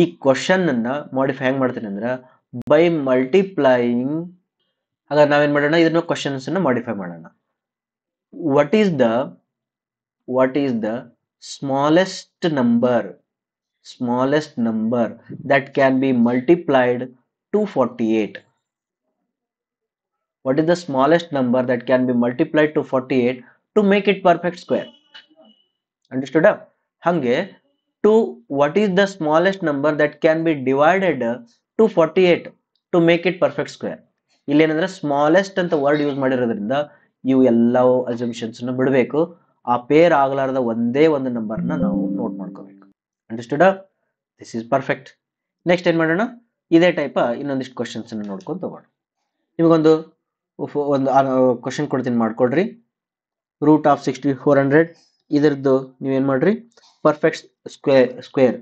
ಈ ಕ್ವಶನ್ ಅನ್ನ ಮಾಡಿಫೈ ಹೆಂಗ್ ಮಾಡ್ತೀನಿ ಅಂದ್ರೆ ಬೈ ಮಲ್ಟಿಪ್ಲೈಯಿಂಗ್. ಹಾಗಾದ್ರೆ ನಾವೇನ್ ಮಾಡೋಣ, ಇದನ್ನ ಕ್ವಶನ್ಸ್ ಅನ್ನ ಮಾಡಿಫೈ ಮಾಡೋಣ. What is the smallest number that can be multiplied to 48? What is the smallest number that can be multiplied to 48 to make it perfect square? Understood? Hange what is the smallest number that can be divided to 48 to make it perfect square? ಇಲ್ಲಿ ಏನಂದ್ರೆ smallest ಅಂತ word use ಮಾಡಿರೋದ್ರಿಂದ ಇವು ಎಲ್ಲವೂ assumptions ನ ಬಿಡಬೇಕು. ಆ peer ಆಗಲಾರದ ಒಂದೇ ಒಂದು ನಂಬರ್ನ ನಾವು ನೋಟ್ ಮಾಡ್ಕೋಬೇಕು. Understood? This is perfect. Next ಏನ್ ಮಾಡೋಣ, ಇದೇ ಟೈಪ್ ಇನ್ನೊಂದಿಷ್ಟು ಕ್ವಶನ್ಸ್ ಅನ್ನು ನೋಡ್ಕೊಂಡು ತಗೋಣ. ನಿಮಗೊಂದು ಕ್ವಶನ್ ಕೊಡ್ತೀನಿ, ಮಾಡ್ಕೊಡ್ರಿ. ರೂಟ್ ಆಫ್ 6400 ಇದರದ್ದು ನೀವೇನ್ ಮಾಡ್ರಿ, ಪರ್ಫೆಕ್ಟ್ ಸ್ಕ್ವೇರ್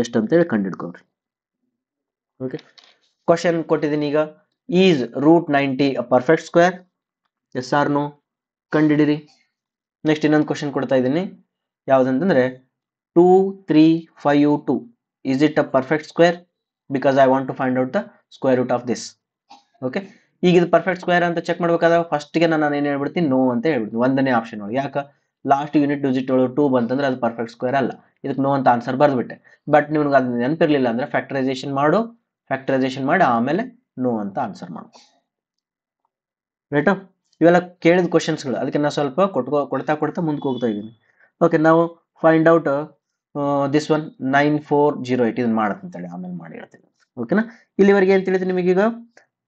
ಎಷ್ಟು ಅಂತೇಳಿ ಕಂಡಿಡ್ಕೊಳ್ರಿ. ಓಕೆ, ಕ್ವಶನ್ ಕೊಟ್ಟಿದ್ದೀನಿ. ಈಗ is root 90 a perfect square? Yes or no ಕಂಡಿಡಿರಿ. ನೆಕ್ಸ್ಟ್ ಇನ್ನೊಂದು ಕ್ವಶನ್ ಕೊಡ್ತಾ ಇದ್ದೀನಿ, ಯಾವ್ದಂತಂದ್ರೆ 2 3 5 2 is it a perfect square? Because I want to find out the square root of this. Okay, ಈಗ ಇದು ಪರ್ಫೆಕ್ಟ್ ಸ್ಕ್ವೇರ್ ಅಂತ ಚೆಕ್ ಮಾಡ್ಬೇಕಾದ್ರೆ ಫಸ್ಟ್ಗೆ ನಾನು ಏನ್ ಹೇಳ್ಬಿಡ್ತೀನಿ, ನೋ ಅಂತ ಹೇಳ್ಬಿಡ್ತೀನಿ ಒಂದನೇ ಆಪ್ಷನ್ ಒಳಗೆ. ಯಾಕ, ಲಾಸ್ಟ್ ಯೂನಿಟ್ ಡಿಜಿಟ್ ಒಳಗೆ 2 ಬಂತಂದ್ರೆ ಅದು ಪರ್ಫೆಕ್ಟ್ ಸ್ಕ್ವೇರ್ ಅಲ್ಲ, ಇದಕ್ಕೆ ನೋ ಅಂತ ಆನ್ಸರ್ ಬರ್ದ್ಬಿಟ್ಟೆ. ಬಟ್ ನಿಮ್ಗೆ ಅದು ನೆನಪಿರ್ಲಿಲ್ಲ ಅಂದ್ರೆ ಫ್ಯಾಕ್ಟರೈಸೇಷನ್ ಮಾಡಿ ಆಮೇಲೆ ನೋ ಅಂತ ಆನ್ಸರ್ ಮಾಡು. ರೈಟ್? ಇವೆಲ್ಲ ಕೇಳಿದ ಕ್ವಶನ್ಸ್ಗಳು, ಅದಕ್ಕೆ ನಾನು ಸ್ವಲ್ಪ ಕೊಡ್ತಾ ಮುಂದಕ್ಕೆ ಹೋಗ್ತಾ ಇದ್ದೀನಿ. ಓಕೆ, ನಾವು ಫೈಂಡ್ ಔಟ್ ದಿಸ್ ಒನ್ 9408 ಇದನ್ನ ಮಾಡತ್ತಂತೇಳಿ ಆಮೇಲೆ ಮಾಡಿ ಹೇಳ್ತೀನಿ. ಓಕೆನಾ? ಇಲ್ಲಿವರೆಗೆ ಏನ್ ತಿಳಿತು ನಿಮಗೀಗ,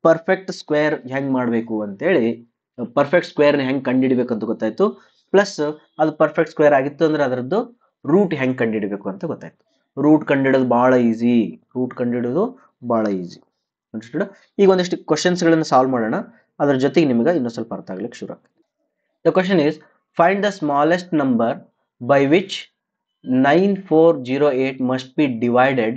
ಪರ್ಫೆಕ್ಟ್ ಸ್ಕ್ವೇರ್ ಹೆಂಗ್ ಮಾಡಬೇಕು ಅಂತೇಳಿ, ಪರ್ಫೆಕ್ಟ್ ಸ್ಕ್ವೇರ್ ಹೆಂಗ್ ಕಂಡುಹಿಡಿಬೇಕು ಅಂತ ಗೊತ್ತಾಯ್ತು. ಪ್ಲಸ್ ಅದು ಪರ್ಫೆಕ್ಟ್ ಸ್ಕ್ವೇರ್ ಆಗಿತ್ತು ಅಂದ್ರೆ ಅದರದ್ದು ರೂಟ್ ಹೆಂಗ್ ಕಂಡುಹಿಡಿಬೇಕು ಅಂತ ಗೊತ್ತಾಯ್ತು. ರೂಟ್ ಕಂಡುಹಿಡೋದು ಬಹಳ ಈಸಿ. ಅಂಡರ್ಸ್ಟುಡ್? ಈಗ ಒಂದಿಷ್ಟು ಕ್ವಶನ್ಸ್ ಗಳನ್ನ ಸಾಲ್ವ್ ಮಾಡೋಣ. ಅದರ ಜೊತೆಗೆ ನಿಮಗೆ ಇನ್ನೊಂದು ಸ್ವಲ್ಪ ಅರ್ಥ ಆಗ್ಲಿಕ್ಕೆ ಶುರು ಆಗ್ತದೆ. The question is find the smallest number by which 9408 must be divided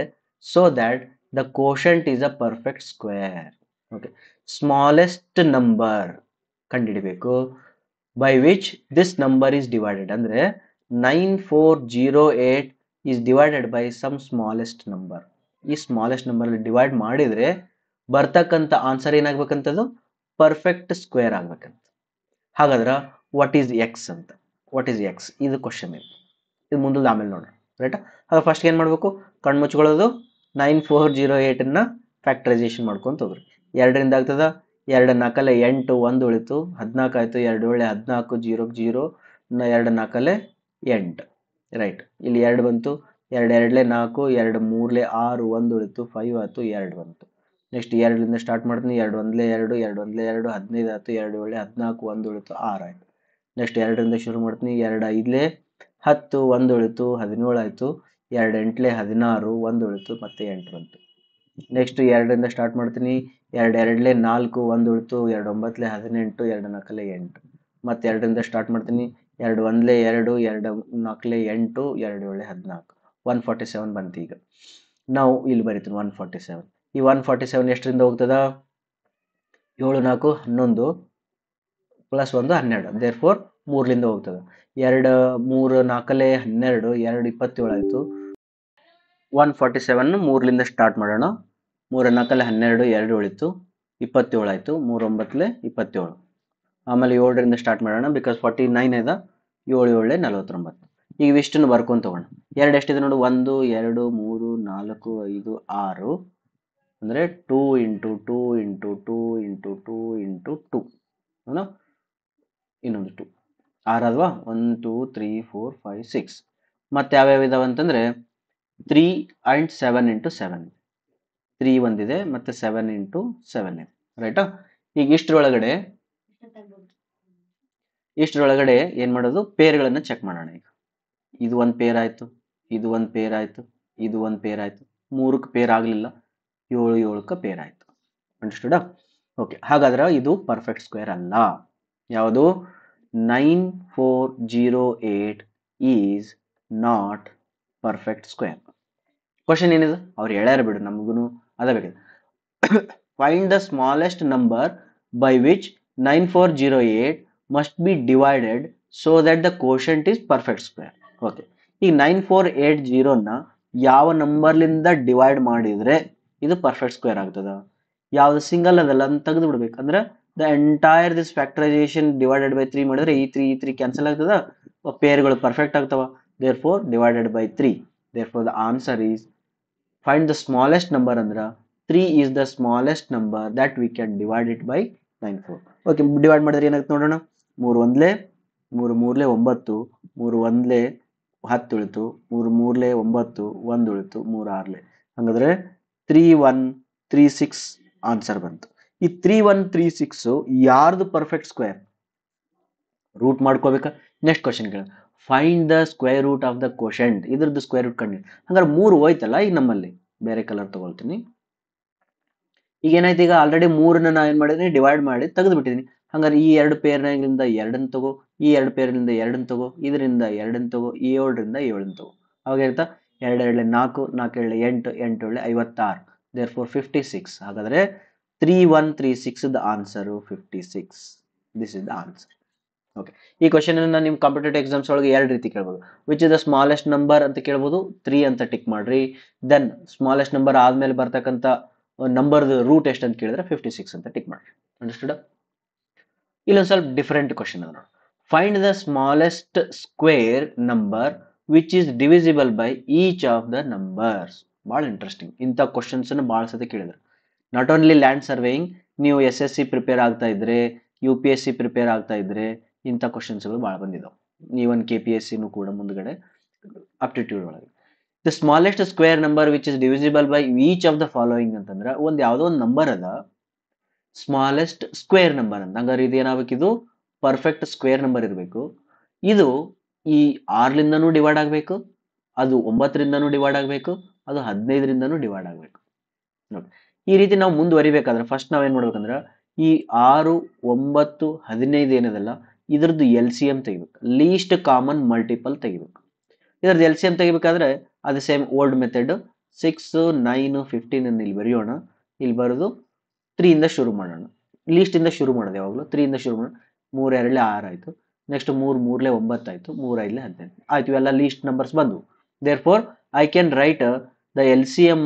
so that the quotient is a perfect square. Okay, smallest number ಕಂಡುಹಿಡಿಬೇಕು, by which this number is divided. ಅಂದ್ರೆ 9408 is divided by some smallest number. ಈ smallest number divide ಮಾಡಿದ್ರೆ ಬರ್ತಕ್ಕಂಥ answer ಏನಾಗ್ಬೇಕಂತದ್ದು, perfect square ಆಗ್ಬೇಕಂತ. ಹಾಗಾದ್ರೆ what is X ಅಂತ, ಇದು question. ಇದು ಮುಂದೆ ಆಮೇಲೆ ನೋಡೋಣ. ರೈಟ್? ಹಾಗೆ ಫಸ್ಟ್ ಏನ್ ಮಾಡ್ಬೇಕು, ಕಣ್ಮುಚ್ಕೊಳ್ಳೋದು, 9408 ಅನ್ನ ಫ್ಯಾಕ್ಟರೈಸೇಷನ್ ಮಾಡ್ಕೊಂತ ಹೋಗ್ರಿ. 2ರಿಂದ ಆಗ್ತದ, 2 4 8 1 ಉಳಿತು, 14 ಆಯ್ತು, 2 14 0 0 2 4 8. ರೈಟ್? ಇಲ್ಲಿ 2 ಬಂತು, 2 2 4 2 3 6 1 ಉಳಿತು, 5 ಆಯ್ತು, 2 ಬಂತು. ನೆಕ್ಸ್ಟ್ 2ರಿಂದ ಸ್ಟಾರ್ಟ್ ಮಾಡ್ತೀನಿ, 2 1 2 2 1 2 15 ಆಯ್ತು, 2 14 1 ಉಳಿತು, 6 ಆಯ್ತು. ನೆಕ್ಸ್ಟ್ 2ರಿಂದ ಶುರು ಮಾಡ್ತೀನಿ, 2 5 10 1 ಉಳಿತು, 17 ಆಯ್ತು, 2 8 16 1 ಉಳಿತು, ಮತ್ತೆ 8 ಬಂತು. ನೆಕ್ಸ್ಟ್ 2ರಿಂದ ಸ್ಟಾರ್ಟ್ ಮಾಡ್ತೀನಿ, 2 2 4 1 ಉಳಿತು, 2 9 18 2 4 8. ಮತ್ತೆ 2ರಿಂದ ಸ್ಟಾರ್ಟ್ ಮಾಡ್ತೀನಿ, 2 1 2 2 4 8 2 7 14 147 ಬಂತು. ಈಗ ನಾವು ಇಲ್ಲಿ ಬರೀತೀನಿ 147. ಈ 147 ಎಷ್ಟರಿಂದ ಹೋಗ್ತದ, 7 4 11 ಪ್ಲಸ್ 1 12, ದೇರ್ಫೋರ್ 3ರಿಂದ ಹೋಗ್ತದೆ. 2 3 4 12 2 27 ಆಯ್ತು. 147 3ರಿಂದ ಸ್ಟಾರ್ಟ್ ಮಾಡೋಣ. 3 4 12 2 ಉಳಿತು, 27 ಆಯ್ತು, 3 9 27. ಆಮೇಲೆ 7ರಿಂದ ಸ್ಟಾರ್ಟ್ ಮಾಡೋಣ, ಬಿಕಾಸ್ 49 ಇದೆ, 7 7 49. ಈಗ ಇವಿಷ್ಟನ್ನು ಬರ್ಕೊಂತ ಹೋಗೋಣ. 2 ಎಷ್ಟಿದೆ ನೋಡು, 1 2 3 4 5 6, ಅಂದ್ರೆ 2 ಇಂಟು 2 ಇಂಟು 2 ಇಂಟು 2 ಇಂಟು 2, ಇನ್ನೊಂದು 2 6 ಅಲ್ವಾ 1 2 3 4 5 6 ಮತ್ತೆ ಯಾವ್ಯಾವ ಇದಾವೆ ಅಂತಂದ್ರೆ 3 and 7 into 7 3 ಒಂದಿದೆ ಮತ್ತೆ 7 into 7 ಇದೆ ರೈಟಾ. ಈಗ ಇಷ್ಟರೊಳಗಡೆ ಏನ್ ಮಾಡೋದು, ಪೇರ್ಗಳನ್ನ ಚೆಕ್ ಮಾಡೋಣ. ಈಗ ಇದು ಒಂದು ಪೇರ್ ಆಯ್ತು, ಇದು ಒಂದು ಪೇರ್ ಆಯ್ತು, ಇದು ಒಂದು ಪೇರ್ ಆಯ್ತು, 3ಕ್ಕೆ ಪೇರ್ ಆಗ್ಲಿಲ್ಲ, 7ಕ್ಕೆ ಪೇರ್ ಆಯ್ತು. ಅಂಡರ್ಸ್ಟುಡ್? ಓಕೆ, ಹಾಗಾದ್ರೆ ಇದು ಪರ್ಫೆಕ್ಟ್ ಸ್ಕ್ವೇರ್ ಅಲ್ಲ. ಯಾವುದು? 9408 is not perfect square. Question ಏನಿದೆ ಅವ್ರು ಹೇಳ್ಯಾರ ಬಿಡು, ನಮಗೂ ಅದ ಬೇಕಿದೆ. Find the smallest number by which 9408 must be divided so that the quotient is perfect square. Okay, ಈ 9480ನ ಯಾವ ನಂಬರ್ಲಿಂದ ಡಿವೈಡ್ ಮಾಡಿದ್ರೆ ಇದು ಪರ್ಫೆಕ್ಟ್ ಸ್ಕ್ವೇರ್ ಆಗ್ತದ? ಯಾವ್ದು ಸಿಂಗಲ್ ಅದಲ್ಲ ಅಂತ ತೆಗೆದು ಬಿಡ್ಬೇಕು. ಅಂದ್ರೆ the entire this factorisation divided by 3 ಮಾಡಿದ್ರೆ ಈ 3 ಕ್ಯಾನ್ಸಲ್ ಆಗ್ತದ, ಪೇರ್ಗಳು ಪರ್ಫೆಕ್ಟ್ ಆಗ್ತವ. therefore divided by 3. therefore the answer is find the smallest number. ಅಂದ್ರೆ 3 is the smallest number that we can divide it by 94. Okay, divide ಮಾಡಿದ್ರೆ ಏನಾಗುತ್ತೆ ನೋಡೋಣ. 3 ಒಂದ್ಲೆ 3 ಮೂರ್ಲೆ 9, 3 ಒಂದ್ಲೆ 10 ಉಳಿತು, 3 ಮೂರ್ಲೆ 9, 1 ಉಳಿತು, 3 ಆರ್ಲೆ. ಹಂಗಾದ್ರೆ 3136 ಆನ್ಸರ್ ಬಂತು. ಈ 3136 ಯಾರ್ದು ಪರ್ಫೆಕ್ಟ್ ಸ್ಕ್ವೇರ್? ರೂಟ್ ಮಾಡ್ಕೋಬೇಕಾ? ನೆಕ್ಸ್ಟ್ ಕ್ವಶನ್ ಕೇಳ, find the square root of the quotient. ಇದ್ರದ್ದು ಸ್ಕ್ವೇರ್ ರೂಟ್ ಕಂಡು. ಹಂಗಾರೆ 3 ಹೋಯ್ತಲ್ಲ. ಈಗ ನಮ್ಮಲ್ಲಿ ಬೇರೆ ಕಲರ್ ತಗೊಳ್ತೀನಿ. ಈಗ ಏನಾಯ್ತು, ಈಗ ಆಲ್ರೆಡಿ 3ನ ನಾ ಏನ್ ಮಾಡಿದೀನಿ, ಡಿವೈಡ್ ಮಾಡಿ ತೆಗೆದು ಬಿಟ್ಟಿದ್ದೀನಿ. ಹಂಗಾರೆ ಈ 2 ಪೇರ್ನಿಂದ 2 ತಗೋ, ಈ 2 ಪೇರ್ನಿಂದ 2 ತಗೋ, ಇದರಿಂದ 2 ತಗೋ, ಈ 7ರಿಂದ 7 ತಗೋ. ಅವಾಗ ಹೇಳ್ತಾ 2 2 4, 4 7 8, 8 7 56. therefore 56. ಹಾಗಾದ್ರೆ 3136 the answer 56. This is the answer. Okay, ಈ ಕ್ವಶನ್ ಅನ್ನ ನಿಮ್ ಕಾಂಪಿಟೇಟಿವ್ ಎಕ್ಸಾಮ್ಸ್ ಒಳಗೆ 2 ರೀತಿ ಕೇಳ್ಬೋದು. Which is the smallest number ಅಂತ ಕೇಳ್ಬೋದು, 3 ಅಂತ ಟಿಕ್ ಮಾಡ್ರಿ. ದೆನ್ ಸ್ಮಾಲೆಸ್ಟ್ ನಂಬರ್ ಆದ್ಮೇಲೆ ಬರ್ತಕ್ಕಂಥ ನಂಬರ್ದು ರೂಟ್ ಎಷ್ಟು ಅಂತ ಕೇಳಿದ್ರೆ 56 ಅಂತ ಟಿಕ್ ಮಾಡ್ರಿ. ಅಂಡರ್ಸ್ಟುಡ್? ಇಲ್ಲೊಂದು ಸ್ವಲ್ಪ ಡಿಫರೆಂಟ್ ಕ್ವಶನ್ ಅದ ನೋಡಿ. Find the smallest square number which is divisible by each of the numbers. ಭಾಳ ಇಂಟ್ರೆಸ್ಟಿಂಗ್. ಇಂಥ ಕ್ವಶನ್ಸ್ ಭಾಳ ಸತಿ ಕೇಳಿದ್ರು. ನಾಟ್ ಓನ್ಲಿ ಲ್ಯಾಂಡ್ ಸರ್ವೇಯಿಂಗ್, ನೀವು SSC ಪ್ರಿಪೇರ್ ಆಗ್ತಾ ಇದ್ರೆ, UPSC ಪ್ರಿಪೇರ್ ಆಗ್ತಾ ಇದ್ರೆ ಇಂಥ ಕ್ವಶನ್ಸ್ಗಳು ಭಾಳ ಬಂದಿದ್ದಾವೆ. ಈವನ್ KPSCನೂ ಕೂಡ ಮುಂದ್ಗಡೆ ಅಪ್ಟಿಟ್ಯೂಡ್ ಒಳಗೆ. The smallest square number which is divisible by each of the following ಅಂತಂದ್ರೆ ಒಂದು ಯಾವುದೋ ಒಂದು ನಂಬರ್ ಅದ, ಸ್ಮಾಲೆಸ್ಟ್ ಸ್ಕ್ವೇರ್ ನಂಬರ್ ಅಂತ. ಹಂಗಾರೆ ಇದು ಏನಾಗಬೇಕು, ಇದು ಪರ್ಫೆಕ್ಟ್ ಸ್ಕ್ವೇರ್ ನಂಬರ್ ಇರಬೇಕು. ಇದು ಈ 6ಲಿಂದನೂ ಡಿವೈಡ್ ಆಗಬೇಕು, ಅದು 9ರಿಂದನೂ ಡಿವೈಡ್ ಆಗಬೇಕು, ಅದು 15ರಿಂದನೂ ಡಿವೈಡ್ ಆಗಬೇಕು. ನೋಡಿ, ಈ ರೀತಿ ನಾವು ಮುಂದುವರಿಬೇಕಾದ್ರೆ ಫಸ್ಟ್ ನಾವೇನ್ ಮಾಡ್ಬೇಕಂದ್ರೆ ಈ 6 9 15 ಏನಿದೆಲ್ಲ ಇದ್ರದ್ದು LCM ತೆಗಿಬೇಕು, ಲೀಸ್ಟ್ ಕಾಮನ್ ಮಲ್ಟಿಪಲ್ ತೆಗಿಬೇಕು. ಇದ್ರದ್ದು LCM ತೆಗಿಬೇಕಾದ್ರೆ ಅದು ಸೇಮ್ ಓಲ್ಡ್ ಮೆಥಡ್. 6 9 15 ಅನ್ನು ಇಲ್ಲಿ ಬರೆಯೋಣ. ಇಲ್ಲಿ ಬರೆದು 3 ಇಂದ ಶುರು ಮಾಡೋಣ. ಲೀಸ್ಟ್ ಇಂದ ಶುರು ಮಾಡೋದು ಯಾವಾಗಲೂ 3 ಇಂದ ಶುರು ಮಾಡೋಣ. 3 2 6 ಆಯ್ತು. ನೆಕ್ಸ್ಟ್ 3 3 9 ಆಯ್ತು, 3 5 18 ಆಯ್ತು. ಇವೆಲ್ಲ ಲೀಸ್ಟ್ ನಂಬರ್ಸ್ ಬಂದು. therefore I can write the LCM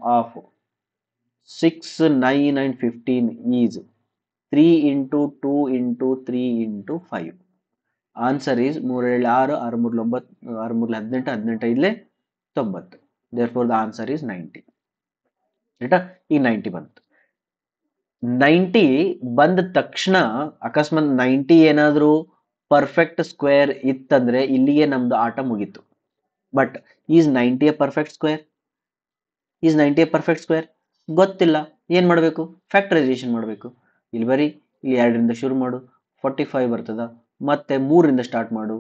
of 6 9 and 15 is 3 into 2 into 3 into 5. Answer is 3 7 6 6 3 9 6 3 18 18 5 90. therefore the answer is 90. ರೈಟಾ? ಈಗ 90 ಬಂತು. 90 ಬಂದ ತಕ್ಷಣ ಅಕಸ್ಮಾತ್ 90 ಏನಾದರೂ ಪರ್ಫೆಕ್ಟ್ ಸ್ಕ್ವೇರ್ ಇತ್ತಂದ್ರೆ ಇಲ್ಲಿಗೆ ನಮ್ದು ಆಟ ಮುಗೀತು. But is 90 A perfect square? Is 90 A perfect square? ಗೊತ್ತಿಲ್ಲ. ಏನ್ ಮಾಡಬೇಕು? ಫ್ಯಾಕ್ಟರೈಸೇಷನ್ ಮಾಡಬೇಕು. ಇಲ್ಲಿ ಬರೀ ಇಲ್ಲಿ 2ರಿಂದ ಶುರು ಮಾಡು, 45 ಬರ್ತದ. ಮತ್ತೆ 3ರಿಂದ ಸ್ಟಾರ್ಟ್ ಮಾಡು.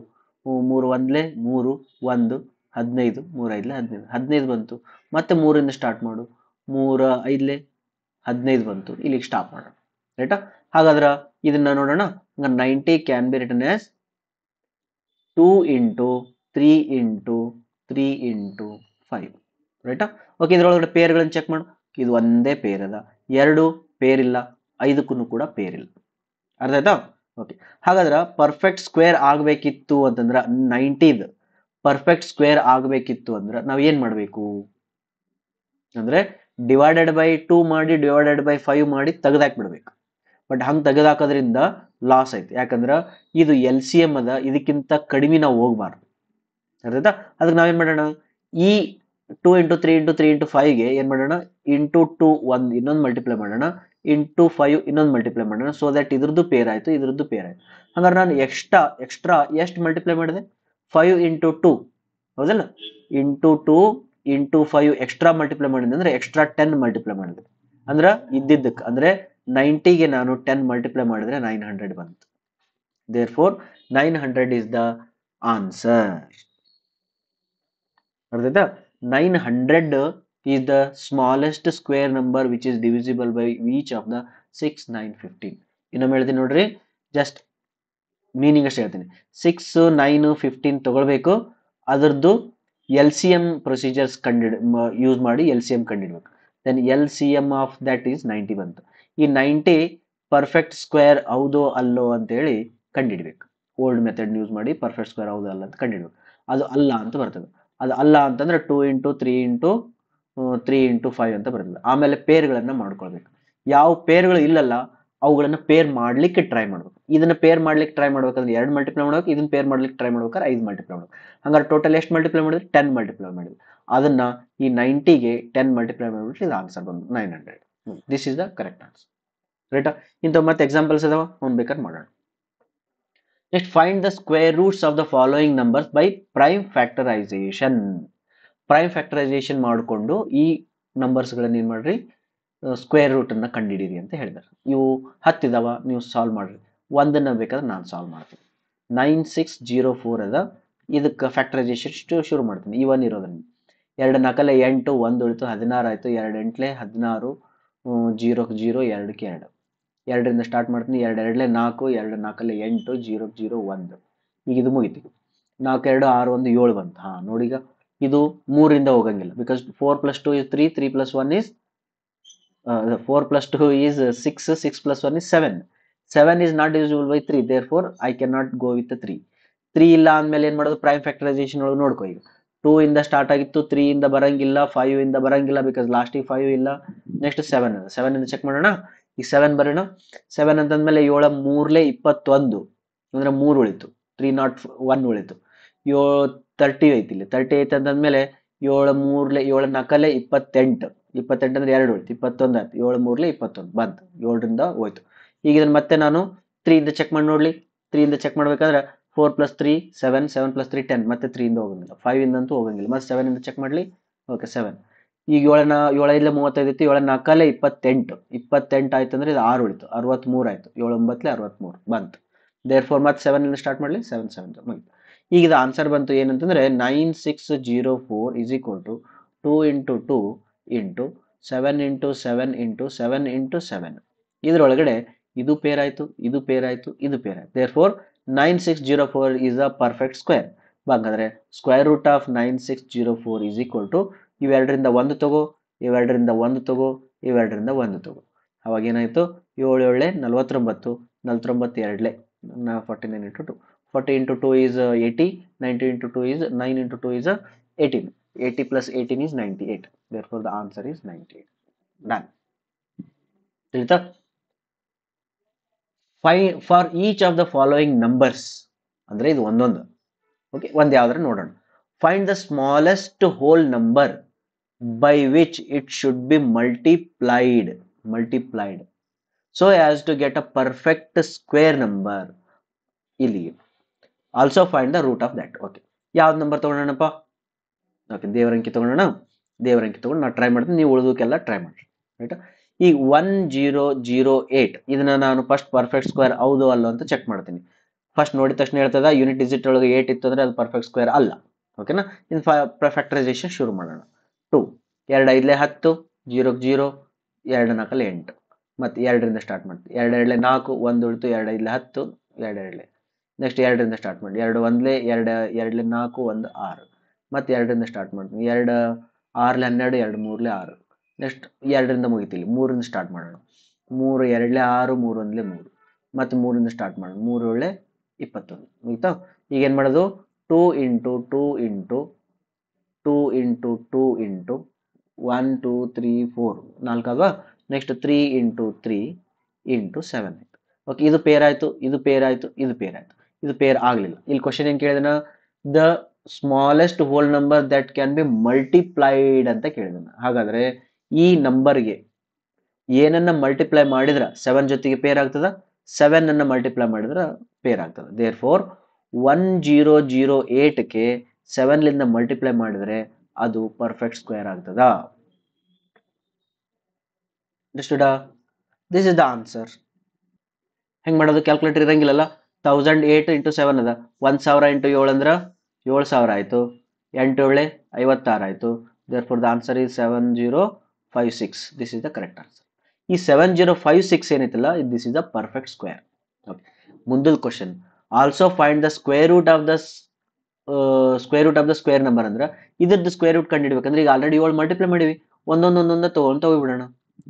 3 ಒಂದ್ಲೆ 3 1 15 3 5 15 15 ಬಂತು. ಮತ್ತೆ 3ರಿಂದ ಸ್ಟಾರ್ಟ್ ಮಾಡು, 3 5 15 ಬಂತು. ಇಲ್ಲಿಗೆ ಸ್ಟಾಪ್ ಮಾಡೋಣ. ರೈಟಾ? ಹಾಗಾದ್ರೆ ಇದನ್ನ ನೋಡೋಣ. 90 can be written as 2 into 3 into 3 into 5. ರೈಟಾ? ಓಕೆ, ಇದ್ರೊಳಗಡೆ ಪೇರ್ಗಳನ್ನು ಚೆಕ್ ಮಾಡು. ಇದು ಒಂದೇ ಪೇರ್ ಅದ, 2 ಪೇರ್ ಇಲ್ಲ, 5ಕ್ಕೂ ಕೂಡ ಪೇರ್ ಇಲ್ಲ. ಅರ್ಥ ಆಯ್ತಾ? ಓಕೆ, ಹಾಗಾದ್ರೆ ಪರ್ಫೆಕ್ಟ್ ಸ್ಕ್ವೇರ್ ಆಗ್ಬೇಕಿತ್ತು ಅಂತಂದ್ರೆ 90 ಪರ್ಫೆಕ್ಟ್ ಸ್ಕ್ವೇರ್ ಆಗ್ಬೇಕಿತ್ತು ಅಂದ್ರೆ ನಾವ್ ಏನ್ ಮಾಡ್ಬೇಕು ಅಂದ್ರೆ ಡಿವೈಡೆಡ್ ಬೈ 2 ಮಾಡಿ ಡಿವೈಡೆಡ್ ಬೈ 5 ಮಾಡಿ ತೆಗೆದಾಕ್ಬಿಡ್ಬೇಕು. ಬಟ್ ಹಂಗೆ ತೆಗೆದಾಕೋದ್ರಿಂದ ಲಾಸ್ ಐತಿ. ಯಾಕಂದ್ರೆ ಇದು LCM ಅದ, ಇದಕ್ಕಿಂತ ಕಡಿಮೆ ನಾವು ಹೋಗ್ಬಾರ್ದು. ಅರ್ಥ? ಅದಕ್ಕೆ ನಾವೇನ್ ಮಾಡೋಣ, ಈ 2 into 3 into 3 into 5ಗೆ ಏನ್ ಮಾಡೋಣ, ಇಂಟು 2 ಇನ್ನೊಂದು ಮಲ್ಟಿಪ್ಲೈ ಮಾಡೋಣ. ಇಂಟು 5 ಇನ್ನೊಂದು ಮಲ್ಟಿಪ್ಲೈ ಮಾಡೋಣ ಸೊ ದಟ್ ಇದ್ರದ್ದು ಪೇರ್ ಆಯ್ತು ಇದ್ರದ್ದು ಪೇರ್ ಆಯ್ತು. ಹಂಗಾರೆ ನಾನು ಎಕ್ಸ್ಟ್ರಾ ಎಷ್ಟು ಮಲ್ಟಿಪ್ಲೈ ಮಾಡಿದೆ 5 ಇಂಟು 2 ಹೌದಲ್ಲ, ಇಂಟು 2 ಇಂಟು 5 ಎಕ್ಸ್ಟ್ರಾ ಮಲ್ಟಿಪ್ಲೈ ಮಾಡಿದೆ ಅಂದ್ರೆ ಎಕ್ಸ್ಟ್ರಾ 10 ಮಲ್ಟಿಪ್ಲೈ ಮಾಡಿದೆ ಅಂದ್ರೆ ಇದ್ದಿದ್ದಕ್ಕೆ ಅಂದ್ರೆ 90ಗೆ ನಾನು 10 ಮಲ್ಟಿಪ್ಲೈ ಮಾಡಿದ್ರೆ 900 ಬಂತು. therefore 900 is the answer. ಅರ್ಥಾಯ್ತಾ? 900 is the smallest square number which is divisible by each of the 6, 9, 15. ಇನ್ನೊಮ್ಮೆ ಹೇಳ್ತೀನಿ ನೋಡ್ರಿ, ಜಸ್ಟ್ ಮೀನಿಂಗ್ ಅಷ್ಟೇ ಹೇಳ್ತೀನಿ. 6, 9, 15 ತಗೊಳ್ಬೇಕು, ಅದರದ್ದು LCM ಪ್ರೊಸೀಜರ್ಸ್ ಯೂಸ್ ಮಾಡಿ LCM ಕಂಡಿಡ್ಬೇಕು. Then LCM of that is 90 ಬಂತು. ಈ 90 ಪರ್ಫೆಕ್ಟ್ ಸ್ಕ್ವೇರ್ ಹೌದೋ ಅಲ್ಲೋ ಅಂತೇಳಿ ಕಂಡಿಡ್ಬೇಕು. ಓಲ್ಡ್ ಮೆಥಡ್ ಯೂಸ್ ಮಾಡಿ ಪರ್ಫೆಕ್ಟ್ ಸ್ಕ್ವೇರ್ ಹೌದೋ ಅಲ್ಲ ಅಂತ ಕಂಡಿಡ್ಬೇಕು. ಅದು ಅಲ್ಲ ಅಂತ ಬರ್ತದೆ. ಅದು ಅಲ್ಲ ಅಂತಂದ್ರೆ 2 ಇಂಟು 3 ಇಂಟು 3 ಇಂಟು 5 ಅಂತ ಬರ್ತದೆ. ಆಮೇಲೆ ಪೇರ್ಗಳನ್ನು ಮಾಡ್ಕೊಳ್ಬೇಕು. ಯಾವ ಪೇರ್ಗಳು ಇಲ್ಲಲ್ಲ ಅವುಗಳನ್ನ ಪೇರ್ ಮಾಡ್ಲಿಕ್ಕೆ ಟ್ರೈ ಮಾಡ್ಬೇಕು. ಇದನ್ನ ಪೇರ್ ಮಾಡ್ಲಿಕ್ಕೆ ಟ್ರೈ ಮಾಡ್ಬೇಕಂದ್ರೆ 2 ಮಲ್ಟಿಪ್ಲೈ ಮಾಡ್ಬೇಕು, ಇದನ್ನ ಪೇರ್ ಮಾಡ್ಲಿಕ್ಕೆ ಟ್ರೈ ಮಾಡ್ಬೇಕಾದ್ರೆ 5 ಮಲ್ಟಿಪ್ಲೈ ಮಾಡ್ಬೇಕು. ಹಂಗಾರೆ ಟೋಟಲ್ ಎಷ್ಟು ಮಲ್ಟಿಪ್ಲೈ ಮಾಡಿದ್ರೆ 10 ಮಲ್ಟಿಪ್ಲೈ ಮಾಡಿದ್ವಿ. ಅದನ್ನ ಈ 90ಗೆ 10 ಮಲ್ಟಿಪ್ಲೈ ಮಾಡಿಬಿಟ್ರೆ ಇದು ಆನ್ಸರ್ ಬಂದು 900. This is the correct answer. ರೈಟಾ? ಇಂಥ ಮತ್ತೆ ಎಕ್ಸಾಂಪಲ್ಸ್ ಅದಾವ, ಅವ್ನು ಬೇಕಾದ್ರೆ ಮಾಡೋಣ. Next, find the square roots of the following numbers by prime factorisation. Prime factorisation ಮಾಡಿಕೊಂಡು ಈ ನಂಬರ್ಸ್ಗಳನ್ನ ಏನು ಮಾಡ್ರಿ, ಸ್ಕ್ವೇರ್ ರೂಟ್ ಅನ್ನ ಕಂಡುಹಿಡಿಯಿರಿ ಅಂತ ಹೇಳಿದ್ದಾರೆ. ಇವು 10 ಇದಾವ, ನೀವು ಸಾಲ್ವ್ ಮಾಡ್ರಿ. ಒಂದನ್ನ ಬೇಕಾದ್ರೆ ನಾನು ಸಾಲ್ವ್ ಮಾಡ್ತೀನಿ. 9604 ಅದ, ಇದಕ್ಕೆ ಫ್ಯಾಕ್ಟರೈಸೇಷನ್ ಶುರು ಮಾಡ್ತೀನಿ. ಈ 1 ಇರೋದ್ರಿಂದ 2 4 8 1 ಉಳಿತು 16 ಆಯ್ತು. 2 8 16 0 0 2 2 2ರಿಂದ ಸ್ಟಾರ್ಟ್ ಮಾಡ್ತೀನಿ. 2 2 4 2 4 8 0 0 1. ಈಗ ಇದು ಮುಗಿತು. 4 2 6 1 7 ಬಂತು. ಹಾ ನೋಡಿ, ಈಗ ಇದು 3ರಿಂದ ಹೋಗಂಗಿಲ್ಲ. Because 4 + 2 is 3, 3 + 1 is 4 + 2 is 6, 6 + 1 is 7. 7 is not divisible by 3, therefore I cannot go with the 3. 3 ಇಲ್ಲ ಅಂದಮೇಲೆ ಏನು ಮಾಡೋದು, ಪ್ರೈಮ್ ಫ್ಯಾಕ್ಟರೈಸೇಷನ್ ಒಳಗೆ ನೋಡ್ಕೊ. ಈಗ 2 ಇಂದ ಸ್ಟಾರ್ಟ್ ಆಗಿತ್ತು, 3 ಇಂದ ಬರಂಗಿಲ್ಲ, 5 ಇಂದ ಬರಂಗಿಲ್ಲ ಬಿಕಾಸ್ ಲಾಸ್ಟಿಗೆ 5 ಇಲ್ಲ. ನೆಕ್ಸ್ಟ್ 7 ಅದ, 7 ಇಂದ ಚೆಕ್ ಮಾಡೋಣ. ಈಗ 7 ಬರೋಣ. 7 ಅಂತಂದ್ಮೇಲೆ 7 3 21 ಅಂದ್ರೆ 3 ಉಳಿತು, 301 ಉಳಿತು. 30 ಐತಿ, ಇಲ್ಲಿ 30 ಐತೆ ಅಂತಂದ್ಮೇಲೆ 7 3 7 4 28 28 ಅಂದ್ರೆ 2 ಉಳಿತು, 21 ಆಯ್ತು. 7 3 21 ಬಂತು, 7ರಿಂದ ಹೋಯ್ತು. ಈಗ ಇದನ್ನ ಮತ್ತೆ ನಾನು 3 ಇಂದ ಚೆಕ್ ಮಾಡಿ ನೋಡ್ಲಿ. 3 ಇಂದ ಚೆಕ್ ಮಾಡ್ಬೇಕಾದ್ರೆ 4 + 3 7, 7 + 3 10, ಮತ್ತೆ 3 ಇಂದ ಹೋಗಂಗಿಲ್ಲ, 5 ಇಂದಂತೂ ಹೋಗಂಗಿಲ್ಲ. ಮತ್ತೆ 7 ಇಂದ ಚೆಕ್ ಮಾಡ್ಲಿ. ಓಕೆ 7. ಈಗ 7 5 35 ಐತಿ, 7 4 28 28 ಆಯ್ತು ಅಂದ್ರೆ ಇದು 6 ಉಳಿತು, 63 ಆಯ್ತು. 7 9 63 ಬಂತು. ದೇರ್ಫೋರ್ ಮತ್ತೆ 7 ಇಂದ ಸ್ಟಾರ್ಟ್ ಮಾಡ್ಲಿ, 7 7 ಮುಗಿತು. ಈಗ ಇದು ಆನ್ಸರ್ ಬಂತು ಏನಂತಂದ್ರೆ 9604 is equal to 2 into 2 into 7 into 7 into 7 into 7. ಇದರೊಳಗಡೆ ಇದು ಪೇರ್ ಆಯ್ತು, ಇದು ಪೇರ್ ಆಯ್ತು, ಇದು ಪೇರ್ ಆಯ್ತು. Therefore 9604 is a perfect square. ಹಾಗಾದ್ರೆ square root of 9604 is equal to ಇವೆರಡರಿಂದ 1 ತಗೋ, ಇವೆರಡರಿಂದ 1 ತಗೋ, ಇವೆರಡರಿಂದ 1 ತಗೋ. ಅವಾಗ ಏನಾಯ್ತು, 7 7 49, 49 2 49 into 2. 40 into 2 is 80, 90 into 2 is 9 into 2 is 18. 80 plus 18 is 98. Therefore, the answer is 98. Done. ತಿಳಿತಾ? For each of the following numbers, ಅಂದ್ರೆ ಇದು ಒಂದೊಂದು. ಓಕೆ, ಒಂದು ಯಾವ್ದಾರ ನೋಡೋಣ. Find the smallest whole number by which it should be multiplied so as to get a perfect square number. ಇಲ್ಲಿ also find the root of that. Okay, ಯಾವ್ದು number ತಗೊಳ್ಳೋಣಪ್ಪ? Okay, ದೇವರಂಕಿ ತಗೊಳ್ಳೋಣ. ದೇವರಂಕಿ ತಗೊಂಡು ನಾನು ಟ್ರೈ ಮಾಡ್ತೀನಿ, ನೀವು ಉಳಿದಕ್ಕೆಲ್ಲ ಟ್ರೈ ಮಾಡಿ. ರೈಟ್? ಈಗ 1008 ಇದನ್ನ ನಾನು ಫಸ್ಟ್ ಪರ್ಫೆಕ್ಟ್ ಸ್ಕ್ವೇರ್ ಹೌದು ಅಲ್ಲ ಅಂತ ಚೆಕ್ ಮಾಡ್ತೀನಿ. ಫಸ್ಟ್ ನೋಡಿದ ತಕ್ಷಣ ಹೇಳ್ತದ ಯೂನಿಟ್ ಡಿಜಿಟ್ ಒಳಗೆ 8 ಇತ್ತು ಅಂದ್ರೆ ಅದು ಪರ್ಫೆಕ್ಟ್ ಸ್ಕ್ವೇರ್ ಅಲ್ಲ. ಓಕೆನಾ? ಇನ್ನು ಫ್ಯಾಕ್ಟರೈಸೇಷನ್ ಶುರು ಮಾಡೋಣ. 2 2 5 10 0 0 2 4 8 ಮತ್ತೆ 2ರಿಂದ ಸ್ಟಾರ್ಟ್ ಮಾಡ್ತೀವಿ. 2 2 4 1 ಉಳಿತು, 2 5 10 2 2. ನೆಕ್ಸ್ಟ್ 2ರಿಂದ ಸ್ಟಾರ್ಟ್ ಮಾಡಿ. 2 1 2 2 4 1 6 ಮತ್ತೆ 2ರಿಂದ ಸ್ಟಾರ್ಟ್ ಮಾಡ್ತೀನಿ. 2 6 12 2 3 6. ನೆಕ್ಸ್ಟ್ 2ರಿಂದ ಮುಗಿತಿಲ್ಲ, 3ರಿಂದ ಸ್ಟಾರ್ಟ್ ಮಾಡೋಣ. 3 2 6 3 1 3 ಮತ್ತೆ 3ರಿಂದ ಸ್ಟಾರ್ಟ್ ಮಾಡೋಣ. 3 7 21 ಮುಗಿತಾ? ಈಗ ಏನು ಮಾಡೋದು, 2 into 2 into 2 into 2 into 1 2 3 4 4 ಅಲ್ವಾ? ನೆಕ್ಸ್ಟ್ 3 into 3 into 7 ಆಯ್ತು. ಓಕೆ, ಇದು ಪೇರ್ ಆಯ್ತು, ಇದು ಪೇರ್ ಆಯ್ತು, ಇದು ಪೇರ್ ಆಯ್ತು. ಇದು ಪೇರ್ ಆಗಲಿಲ್ಲ. ಇಲ್ಲಿ ಕ್ವಶನ್ ಏನು ಕೇಳಿದನ, the smallest whole number that can be multiplied ಅಂತ ಕೇಳಿದನ. ಹಾಗಾದ್ರೆ ಈ ನಂಬರ್ಗೆ ಏನನ್ನ ಮಲ್ಟಿಪ್ಲೈ ಮಾಡಿದ್ರೆ 7 ಜೊತೆಗೆ ಪೇರ್ ಆಗ್ತದ, 7 ಅನ್ನ ಮಲ್ಟಿಪ್ಲೈ ಮಾಡಿದ್ರೆ ಪೇರ್ ಆಗ್ತದೆ. ದೇರ್ ಫೋರ್ 1008ಗೆ 7 ಲಿಂದ ಮಲ್ಟಿಪ್ಲೈ ಮಾಡಿದ್ರೆ ಅದು ಪರ್ಫೆಕ್ಟ್ ಸ್ಕ್ವೇರ್ ಆಗ್ತದ. Understood? This is the answer. ಹೆಂಗ್ ಮಾಡೋದು? ಕ್ಯಾಲ್ಕುಲೇಟರ್ ಇರಂಗಿಲ್ಲಲ್ಲ. 1008 ಇಂಟು 7 ಅದ, 1000 ಇಂಟು 7 ಅಂದ್ರೆ 7000 ಆಯ್ತು, 8 7 56 ಆಯ್ತು. Therefore the answer is 7056. This is the correct answer. ಈ 7056 ಏನೈತಲ್ಲ, this is the perfect square. Okay, ಮುಂದಿನ question, also find the square root of the square number ಅಂದ್ರೆ ಇದ್ರದ್ದು ಸ್ಕ್ವೇರ್ ರೂಟ್ ಕಂಡುಹಿಡ್ಬೇಕಂದ್ರೆ ಈಗ ಆಲ್ರೆಡಿ 7 ಮಲ್ಟಿಪ್ಲೈ ಮಾಡಿವಿ, ಒಂದೊಂದೊಂದೊಂದ ತಗೊಂಡು ಹೋಗ್ಬಿಡೋಣ.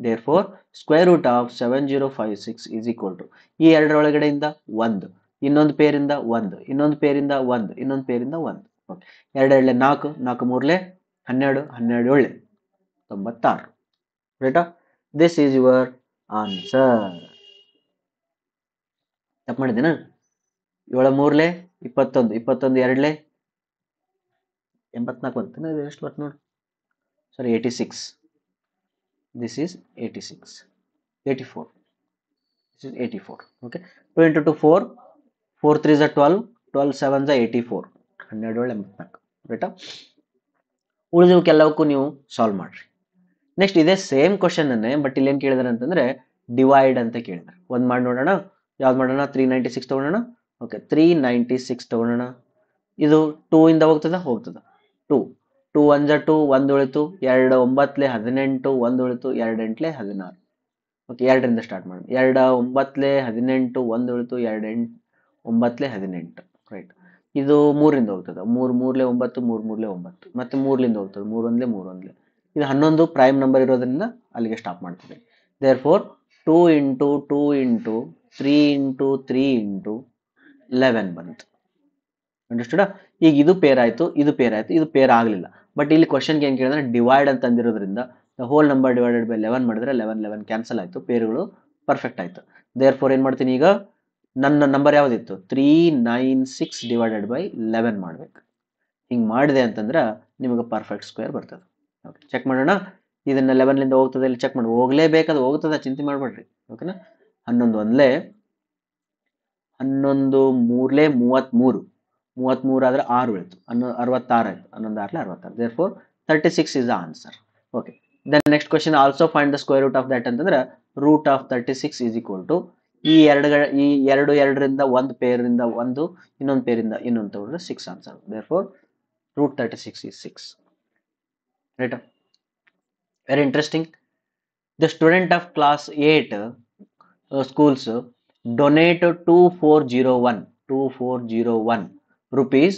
Therefore square root of 7056 is equal to ಈ ಎರಡರೊಳಗಡೆಯಿಂದ 1, ಇನ್ನೊಂದು ಪೇರಿಂದ 1, ಇನ್ನೊಂದು ಪೇರಿಂದ 1, ಇನ್ನೊಂದು ಪೇರಿಂದ 1. ಓಕೆ, 2 2 4, 4 3 12, 12 7 96. ರೈಟಾ? This is your answer. ತಪ್ಪು ಮಾಡಿದ್ದೇನಾ? 7 3 21, 21 2 84 ಬಂತು, ಎಷ್ಟು ಬರ್ತದೆ ನೋಡಿ. ಸಾರಿ, 86. This is 86. 84. This is 84. Okay. 2 into 2 4. 4 3 is 12. 12 7 is 84. 12 ರೈಟಾ? ಉಳಿದವಕ್ಕೆಲ್ಲವಕ್ಕೂ ನೀವು ಸಾಲ್ವ್ ಮಾಡ್ರಿ. ನೆಕ್ಸ್ಟ್ ಇದೇ ಸೇಮ್ ಕ್ವಶನ್ ಅನ್ನೇ, ಬಟ್ ಇಲ್ಲಿ ಏನು ಕೇಳಿದಾರೆ ಅಂತಂದ್ರೆ ಡಿವೈಡ್ ಅಂತ ಕೇಳಿದಾರೆ. ಒಂದು ಮಾಡಿ ನೋಡೋಣ. ಯಾವ್ದು ಮಾಡೋಣ? 396 ತಗೊಳ್ಳೋಣ. ಓಕೆ, 396 ತಗೊಳ್ಳೋಣ. ಇದು 2 ಇಂದ ಹೋಗ್ತದ? 2 2 1 2, 1 ಉಳಿತು, 2 9 18, 1 ಉಳಿತು, 2 8 16. ಓಕೆ, 2ರಿಂದ ಸ್ಟಾರ್ಟ್ ಮಾಡೋಣ. 2 9 18, 1 ಉಳಿತು, 2 9 18. ರೈಟ್. ಇದು 3ರಿಂದ ಹೋಗ್ತದೆ, 3 3 9, 3 3 9, ಮತ್ತೆ 3ಲಿಂದ ಹೋಗ್ತದೆ, 3 1 3 1. ಇದು 11 ಪ್ರೈಮ್ ನಂಬರ್ ಇರೋದ್ರಿಂದ ಅಲ್ಲಿಗೆ ಸ್ಟಾಪ್ ಮಾಡ್ತೀವಿ. Therefore 2 into 2 into 3 into 3 into 11 ಬಂತು. ಅಂಡರ್ಸ್ಟುಡ್? ಈಗ ಇದು ಪೇರ್ ಆಯ್ತು, ಇದು ಪೇರ್ ಆಯ್ತು, ಇದು ಪೇರ್ ಆಗಲಿಲ್ಲ. ಬಟ್ ಇಲ್ಲಿ ಕ್ವಶನ್ಗೆ ಏನು ಕೇಳಿದ್ರೆ ಡಿವೈಡ್ ಅಂತ ಅಂದಿರೋದ್ರಿಂದ the whole number divided by 11 ಮಾಡಿದ್ರೆ 11 11 ಕ್ಯಾನ್ಸಲ್ ಆಯ್ತು, ಪೇರ್ಗಳು ಪರ್ಫೆಕ್ಟ್ ಆಯ್ತು. ದೇರ್ ಫೋರ್ ಏನು ಮಾಡ್ತೀನಿ ಈಗ? ನನ್ನ ನಂಬರ್ ಯಾವುದಿತ್ತು? 396 ಡಿವೈಡೆಡ್ ಬೈ 11 ಮಾಡ್ಬೇಕು. ಹಿಂಗೆ ಮಾಡಿದೆ ಅಂತಂದ್ರೆ ನಿಮಗೆ ಪರ್ಫೆಕ್ಟ್ ಸ್ಕ್ವೇರ್ ಬರ್ತದೆ. ಓಕೆ, ಚೆಕ್ ಮಾಡೋಣ. ಇದನ್ನ 11ಲಿಂದ ಹೋಗ್ತದೆ, ಇಲ್ಲಿ ಚೆಕ್ ಮಾಡಿ. ಹೋಗ್ಲೇಬೇಕಾದ್ರೆ ಹೋಗ್ತದೆ, ಚಿಂತೆ ಮಾಡಬೇಡ್ರಿ. ಓಕೆನಾ? 11 1 11 3 33, 33 ಆದ್ರೆ 6 ಉಳಿತು, 66 ಆಯ್ತು, 11 6 66. Therefore 36 is the answer. Okay, then next question, also find the square root of that ಅಂತಂದ್ರೆ root of 36 is equal to ಈ ಎರಡರಿಂದ ಒಂದು ಪೇರಿಂದ ಒಂದು, ಇನ್ನೊಂದು ಪೇರಿಂದ ಇನ್ನೊಂದು ತಗೊಂಡ್ರೆ 6 answer. Therefore root 36 is 6. Right? Very interesting. The student of class 8 schools donate 2401 rupees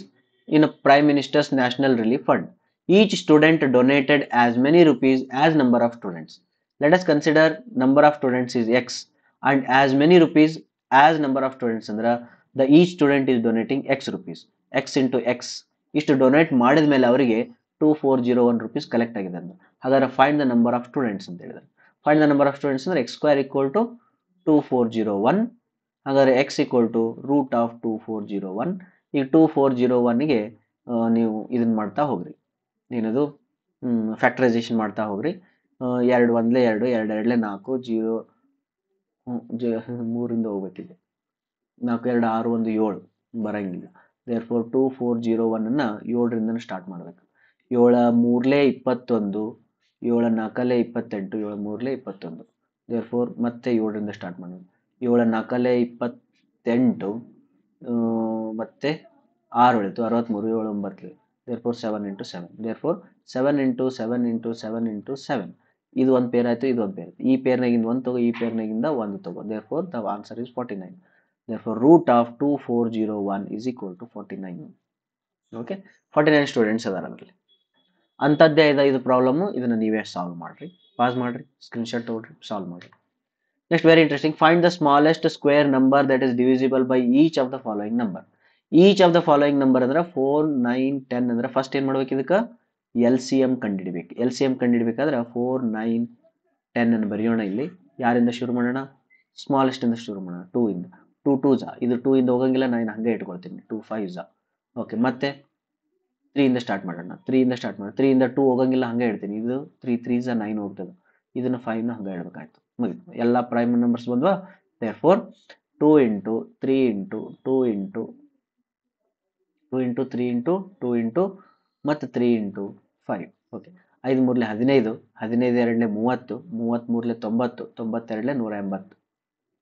in a Prime Minister's National Relief Fund. Each student donated as many rupees as number of students. Let us consider number of students is x and as many rupees as number of students andra the each student is donating x rupees. X into x ಇಷ್ಟು donate ಮಾಡಿದ ಮೇಲೆ ಅವರಿಗೆ 2401 rupees collect ಆಗಿದೆ ಅಂತ. ಹಾಗಾದ್ರೆ find the number of students ಅಂತ ಹೇಳಿದ್ದಾರೆ. Find the number of students ಅಂದ್ರೆ x square equal to 2401. ಹಾಗಾದ್ರೆ x equal to root of 2401. ಈಗ 2401ಗೆ ನೀವು ಇದನ್ನ ಮಾಡ್ತಾ ಹೋಗ್ರಿ, ಏನದು ಫ್ಯಾಕ್ಟರೈಸೇಷನ್ ಮಾಡ್ತಾ ಹೋಗ್ರಿ. 2 1 2, 2 2 4, 3ರಿಂದ ಹೋಗ್ಬೇಕಿದೆ, 4 2 6 1 7 ಬರಂಗಿಲ್ಲ. ದೇರ್ ಫೋರ್ 2401 ಅನ್ನ 7ರಿಂದ ಸ್ಟಾರ್ಟ್ ಮಾಡ್ಬೇಕು. 7 3 21, 7 4 28, 7 3 21. ದೇರ್ ಫೋರ್ ಮತ್ತೆ 7ರಿಂದ ಸ್ಟಾರ್ಟ್ ಮಾಡೋದು. 7 4 28, ಮತ್ತೆ 6 ಉಳಿತು, 63, 7 9. Therefore 7 into 7. Therefore 7 into 7 into 7 into 7. ಇದು ಒಂದು ಪೇರ್ ಆಯ್ತು, ಇದು ಒಂದು ಪೇರ್ ಆಯ್ತು. ಈ ಪೇರ್ನಾಗಿಂದ 1 ತಗೋ, ಈ ಪೇರ್ನಾಗಿಂದ 1 ತಗೋ. Therefore the answer is 49. Therefore, root of 2401 is equal to 49. Okay, 49 students ಅದಾರ ಅದರಲ್ಲಿ. ಅಂಥದ್ದೇ ಇದು ಪ್ರಾಬ್ಲಮ್. ಇದನ್ನ ನೀವೇ ಸಾಲ್ವ್ ಮಾಡ್ರಿ, ಪಾಸ್ ಮಾಡ್ರಿ, ಸ್ಕ್ರೀನ್ಶಾಟ್ ತಗೊಳ್ರಿ, ಸಾಲ್ವ್ ಮಾಡ್ರಿ. Next very interesting, find the smallest square number that is divisible by each of the following number. Each of the following number ಅಂದ್ರೆ 4 9 10 ಅಂದ್ರೆ ಫಸ್ಟ್ ಏನ್ ಮಾಡ್ಬೇಕು? ಇದಕ್ಕೆ LCM ಕಂಡುಹಿಡಿಬೇಕು. LCM ಕಂಡುಹಿಡಿಬೇಕಾದ್ರೆ 4 9 10 ಅನ್ನು ಬರೆಯೋಣ. ಇಲ್ಲಿ ಯಾರಿಂದ ಶುರು ಮಾಡೋಣ? ಸ್ಮಾಲೆಸ್ಟ್ ಇಂದ ಶುರು ಮಾಡೋಣ. 2 ಇಂದ. 2 2 ಇದು 2 ಇಂದ ಹೋಗಂಗಿಲ್ಲ, ನಾನು ಹಂಗೆ ಇಟ್ಕೊಳ್ತೀನಿ. 2 5. ಓಕೆ, ಮತ್ತೆ 3 ಇಂದ ಸ್ಟಾರ್ಟ್ ಮಾಡೋಣ. 3 ಇಂದ ಸ್ಟಾರ್ಟ್ ಮಾಡೋಣ. 3 ಇಂದ 2 ಹೋಗಂಗಿಲ್ಲ, ಹಂಗೆ ಇಡ್ತೀನಿ. ಇದು 3 3 9 ಹೋಗ್ತದೆ. ಇದನ್ನ 5ನ ಹಂಗೆ ಇಡಬೇಕಾಯ್ತು. ಮುಗಿತು, ಎಲ್ಲ ಪ್ರೈಮ್ ನಂಬರ್ಸ್ ಬಂದ್ವಾ. therefore 2 into 3 into 2 into 2 into 3 into 2 into ಮತ್ತು 3 ಇಂಟು 5. ಓಕೆ, 5 ಮೂರಲೆ 15, 15 ಎರಡಲೆ 30, 30 ಮೂರಲೆ 90, 90 ಎರಡಲೆ 180.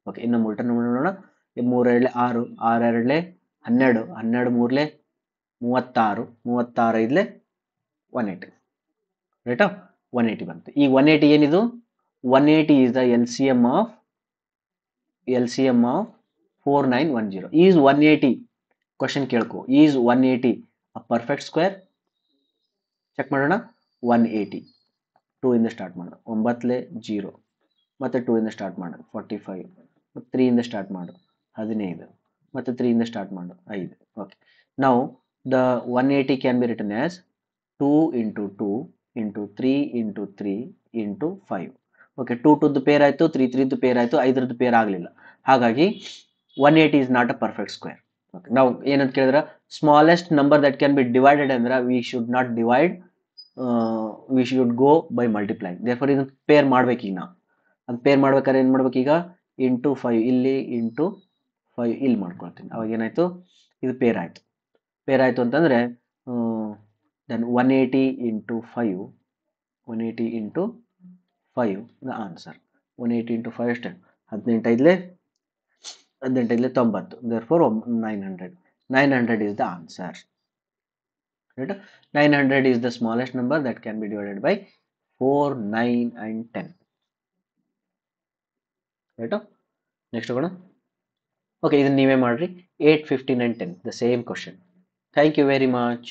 ಓಕೆ, ಇನ್ನು ಉಲ್ಟಾ ನೋಡೋಣ. 3 ಎರಡಲೆ 6, 6 ಎರಡಲೆ 12, 12 ಮೂರಲೆ 36, 36 ಐದಲೆ 180. ರೈಟಾ, 180 ಬಂತು. ಈ 180 ಏನಿದು, 180 is the LCM of 4910. Is 180, question ಕೇಳ್ಕೊ, is 180 a perfect square? Check ಮಾಡೋಣ. 180 2 ಇಂದ ಸ್ಟಾರ್ಟ್ ಮಾಡು, 9ಲೆ 0, ಮತ್ತೆ 2 ಇಂದ ಸ್ಟಾರ್ಟ್ ಮಾಡು 45, ಮತ್ತು 3 ಇಂದ ಸ್ಟಾರ್ಟ್ ಮಾಡು 15, ಮತ್ತು 3 ಇಂದ ಸ್ಟಾರ್ಟ್ ಮಾಡು 5. ಓಕೆ, ನಾವು the 180 can be written as 2 into 2 into 3 into 3 into 5. Okay, 2 ಟುದ್ದು ಪೇರ್ ಆಯಿತು, 3 3ದ್ದು ಪೇರ್ ಆಯಿತು, 5ರದ್ದು ಪೇರ್ ಆಗಲಿಲ್ಲ. ಹಾಗಾಗಿ 180 is not a perfect square. Okay, ನಾವು ಏನಂತ ಕೇಳಿದ್ರೆ smallest number that can be divided ಅಂದ್ರೆ we should not divide, we should go by multiplying. Therefore ಇದನ್ನು ಪೇರ್ ಮಾಡ್ಬೇಕು. ಈಗ ನಾವು ಅದು ಪೇರ್ ಮಾಡ್ಬೇಕಾದ್ರೆ ಏನು ಮಾಡ್ಬೇಕು, ಈಗ ಇಂಟು 5 ಇಲ್ಲಿ ಇಂಟು 5 ಇಲ್ಲಿ ಮಾಡ್ಕೊಳ್ತೀನಿ. ಅವಾಗ ಏನಾಯಿತು, ಇದು ಪೇರ್ ಆಯಿತು. ಪೇರ್ ಆಯಿತು ಅಂತಂದರೆ then 180 into 5, 180 into 5 the answer. 180 into 5 ಅಷ್ಟೇ, 18 ಐದಲೆ 90. Therefore 900. 900 is the answer. Right? 900 is the smallest number that can be divided by 4, 9 and 10. Right? Next one. Okay, ಇದನ್ನ ನೀವೇ ಮಾಡ್ರಿ. 8, 15 and 10. The same question. Thank you very much.